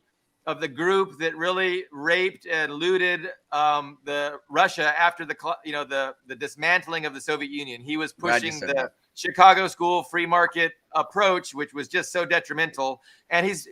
group that really raped and looted the Russia after the dismantling of the Soviet Union. He was pushing the Chicago School free market approach, which was just so detrimental. And he's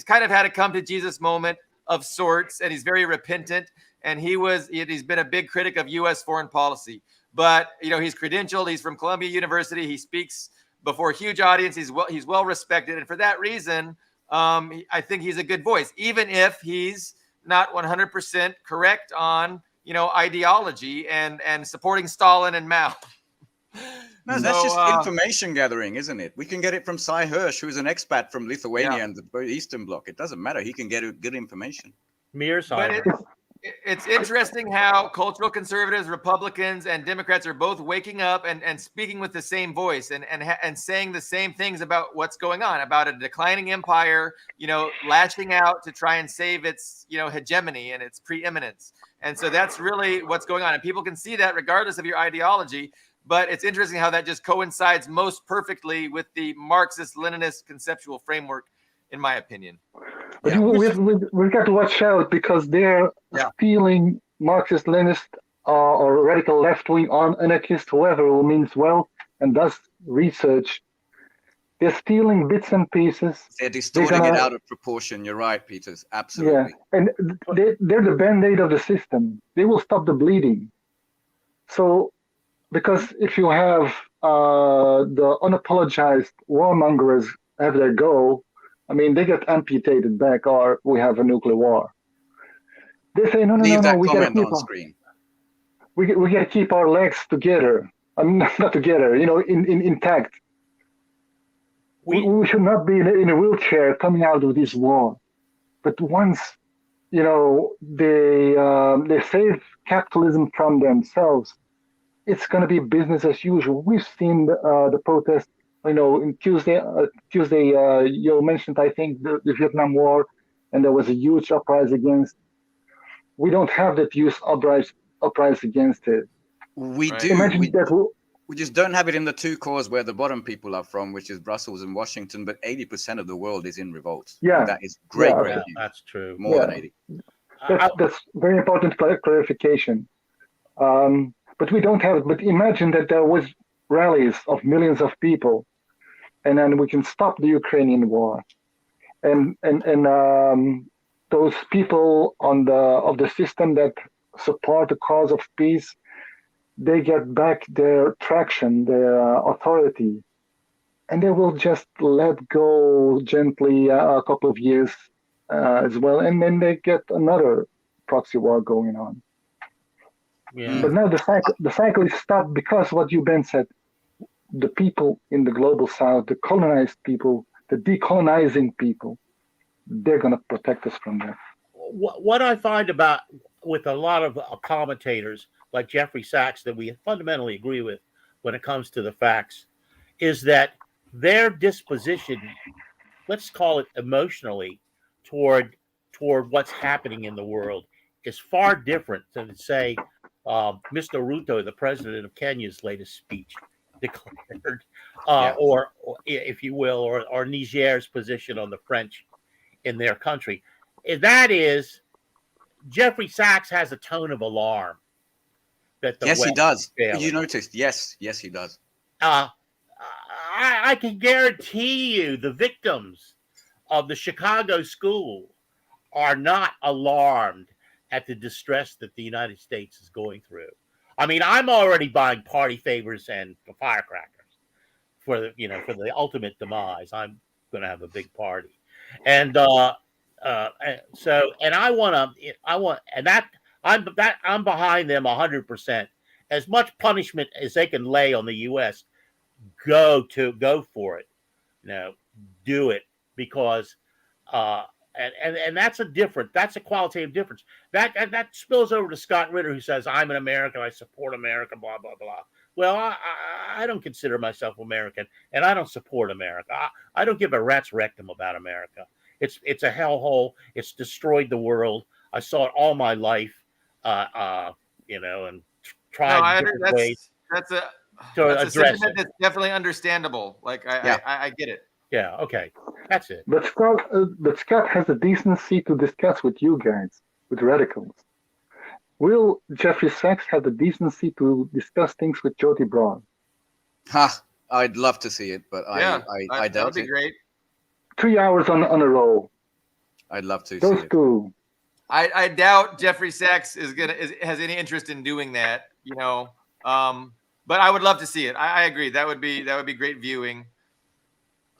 kind of had a come to Jesus moment of sorts, and he's very repentant. And he's been a big critic of U.S. foreign policy. But he's credentialed. He's from Columbia University. He speaks before huge audience. He's well respected, and for that reason, I think he's a good voice, even if he's not 100% correct on ideology and supporting Stalin and Mao. No, that's just information gathering, isn't it? We can get it from Cy Hirsch, who's an expat from Lithuania and the Eastern Bloc. It doesn't matter. He can get good information. Mere Cy Hirsch. It's interesting how cultural conservatives, Republicans, and Democrats are both waking up and speaking with the same voice and saying the same things about what's going on, about a declining empire, lashing out to try and save its, hegemony and its preeminence. And so that's really what's going on. And people can see that regardless of your ideology. But it's interesting how that just coincides most perfectly with the Marxist-Leninist conceptual framework, in my opinion. But we've got to watch out, because they're stealing Marxist-Leninist or radical left-wing anarchist, whoever who means well and does research. They're stealing bits and pieces. They're distorting it out of proportion. You're right, Peters. Absolutely. Yeah, and they're the band-aid of the system. They will stop the bleeding. So, because if you have the unapologized warmongers have their go, I mean, they get amputated back, or we have a nuclear war. They say, no, we got to keep screen. We got to keep our legs together. I mean, not together, intact. We should not be in a wheelchair coming out of this war. But once, they save capitalism from themselves, it's going to be business as usual. We've seen the protest. In Tuesday, you mentioned, I think, the Vietnam War, and there was a huge uprising against. We don't have that huge uprising against it. We do. We just don't have it in the two cores where the bottom people are from, which is Brussels and Washington. But 80% of the world is in revolt. Yeah, and that is great. Yeah, that's true. More than 80. That's very important clarification. But we don't have it. But imagine that there was rallies of millions of people, and then we can stop the Ukrainian war, and those people of the system that support the cause of peace, they get back their traction, their authority, and they will just let go gently a couple of years as well, and then they get another proxy war going on. Yeah. But now the cycle is stopped, because what you, Ben, said, the people in the global south, the colonized people, the decolonizing people, they're going to protect us from that. What I find with a lot of commentators like Jeffrey Sachs that we fundamentally agree with when it comes to the facts is that their disposition, let's call it emotionally, toward what's happening in the world is far different than, say, Mr. Ruto, the president of Kenya's latest speech, declared, or if you will, or Niger's position on the French in their country. That is, Jeffrey Sachs has a tone of alarm. That the West he does. failing. You noticed? Yes, he does. I I can guarantee you the victims of the Chicago school are not alarmed at the distress that the United States is going through. I mean, I'm already buying party favors and firecrackers for the ultimate demise. I'm going to have a big party, and and I'm behind them 100%. As much punishment as they can lay on the U.S., go for it. Do it, because and that's a qualitative difference. That spills over to Scott Ritter, who says, I'm an American, I support America, blah blah blah. Well, I don't consider myself American, and I don't support America. I don't give a rat's rectum about America. It's a hellhole. It's destroyed the world. I saw it all my life, and tried different ways that's to a address sentiment it. that's definitely understandable. Like I get it. Yeah, okay, that's it. But Scott has the decency to discuss with you guys, with radicals. Will Jeffrey Sachs have the decency to discuss things with Jody Braun? Ha! I'd love to see it, but I that doubt would be it. great. 3 hours on a roll. I'd love to see Those it. two. I doubt Jeffrey Sachs has any interest in doing that. But I would love to see it. I agree. That would be great viewing.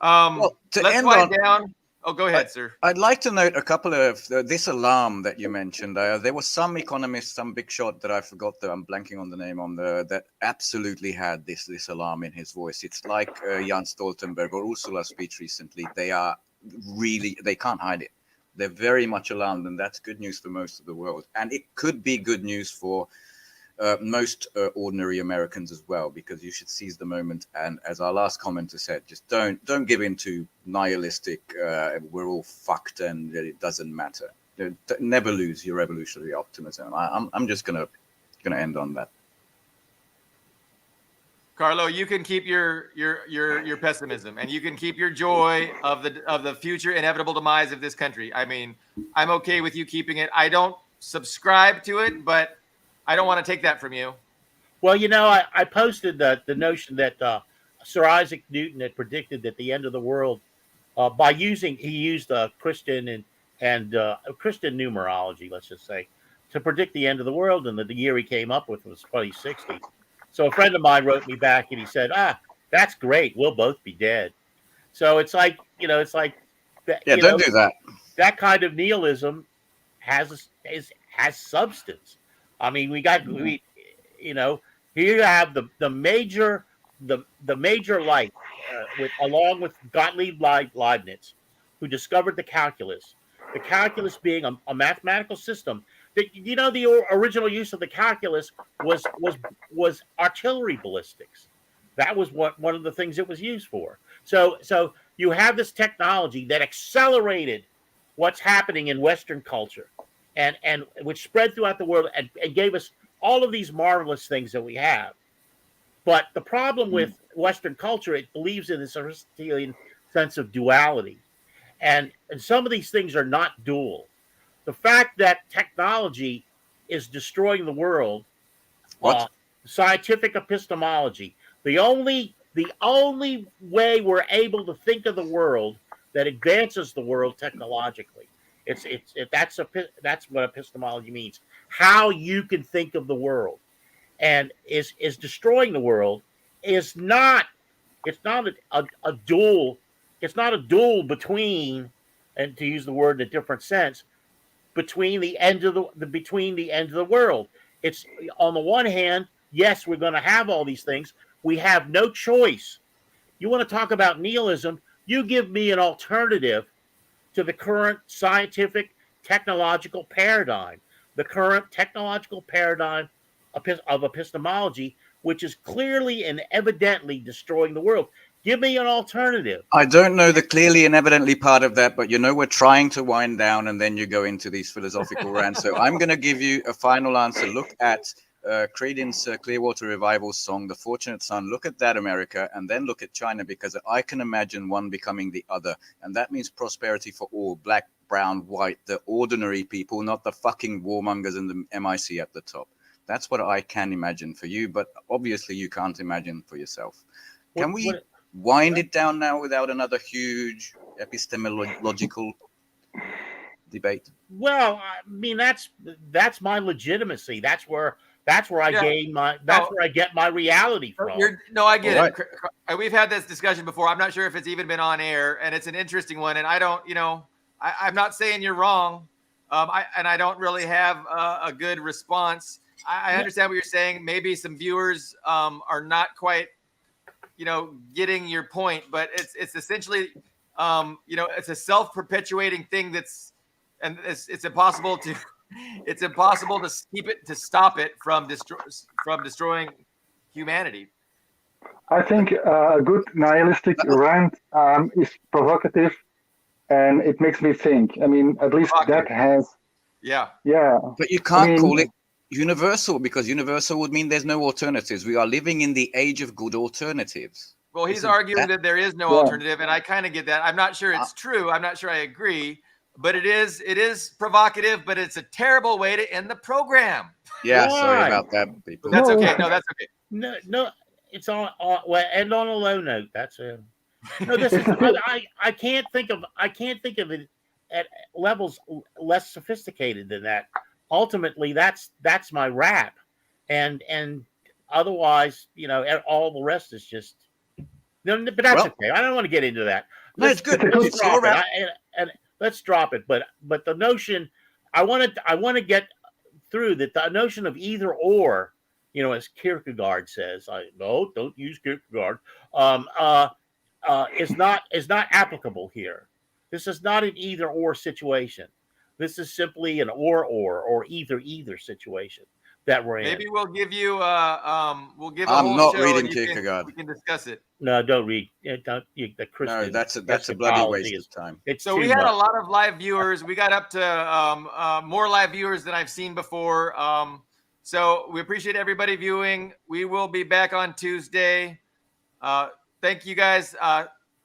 Well, to let's end wind on- down. Oh, go ahead, sir. I'd like to note a couple of this alarm that you mentioned. There was some economist, some big shot that I forgot that I'm blanking on the name on that absolutely had this alarm in his voice. It's like Jan Stoltenberg or Ursula's speech recently. They can't hide it. They're very much alarmed, and that's good news for most of the world. And it could be good news for most ordinary Americans as well, because you should seize the moment. And as our last commenter said, just don't give in to nihilistic, we're all fucked and it doesn't matter. Never lose your revolutionary optimism. I'm just gonna end on that. Carlo, you can keep your pessimism, and you can keep your joy of the future inevitable demise of this country. I mean, I'm okay with you keeping it. I don't subscribe to it, but I don't want to take that from you. Well, I posted the notion that Sir Isaac Newton had predicted that the end of the world he used Christian and Christian numerology, let's just say, to predict the end of the world, and the year he came up with was 2060. So a friend of mine wrote me back and he said, that's great. We'll both be dead. So it's like, that, don't do that. That kind of nihilism has substance. I mean, here you have the major light along with Gottlieb Leibniz, who discovered the calculus. The calculus being a mathematical system. The original use of the calculus was artillery ballistics. That was one of the things it was used for. So you have this technology that accelerated what's happening in Western culture, and which spread throughout the world and gave us all of these marvelous things that we have. But the problem with Western culture, it believes in this Aristotelian sense of duality, and some of these things are not dual. The fact that technology is destroying the world, scientific epistemology, the only way we're able to think of the world that advances the world technologically, that's what epistemology means. How you can think of the world, and is destroying the world is not. It's not a dual. It's not a duel between, and to use the word in a different sense, between the end of the world. It's on the one hand, yes, we're going to have all these things. We have no choice. You want to talk about nihilism? You give me an alternative to the current scientific technological paradigm, the current technological paradigm of epistemology, which is clearly and evidently destroying the world. Give me an alternative. I don't know the clearly and evidently part of that, but we're trying to wind down, and then you go into these philosophical rants. So I'm going to give you a final answer. Look at Creedence Clearwater Revival song, The Fortunate Son. Look at that, America, and then look at China, because I can imagine one becoming the other. And that means prosperity for all, black, brown, white, the ordinary people, not the fucking warmongers and the MIC at the top. That's what I can imagine for you, but obviously you can't imagine for yourself. Can we wind it down now without another huge epistemological debate? Well, I mean that's my legitimacy. That's where I Yeah. gain my No. where I get my reality from. I get All it. We've had this discussion before. I'm not sure if it's even been on air, and it's an interesting one. And I don't, I'm not saying you're wrong. I don't really have a good response. I understand what you're saying. Maybe some viewers are not quite, getting your point, but it's essentially, it's a self-perpetuating thing and it's impossible to stop it from destroying humanity. I think a good nihilistic rant is provocative, and it makes me think. I mean, at least that has. Yeah. But you can't call it universal, because universal would mean there's no alternatives. We are living in the age of good alternatives. Well, he's arguing that there is no alternative, and I kind of get that. I'm not sure it's true. I'm not sure I agree, but it is provocative, but it's a terrible way to end the program. Yeah, Why? sorry about that, people. That's okay. No, that's okay. No, it's on well, and on a low note. That's a no. This is I can't think of it at levels less sophisticated than that. Ultimately, that's my rap, and otherwise, all the rest is just. No, but that's okay. I don't want to get into that. No, it's good. Let's drop it. And let's drop it. But the notion, I want to get through that. The notion of either or, as Kierkegaard says, don't use Kierkegaard. Is not applicable here. This is not an either or situation. This is simply an or either situation that we're in. Maybe we'll give you we'll give. I'm whole not show reading and Kierkegaard. We can discuss it. No, don't read. Don't. No, that's a bloody waste of time. So we had a lot of live viewers. We got up to more live viewers than I've seen before. So we appreciate everybody viewing. We will be back on Tuesday. Thank you guys.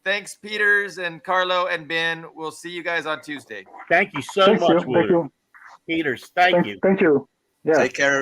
Thanks, Peters and Carlo and Ben. We'll see you guys on Tuesday. Thank you so much, Wouter. Thank you. Peters. Thank you. Thank you. Yeah. Take care,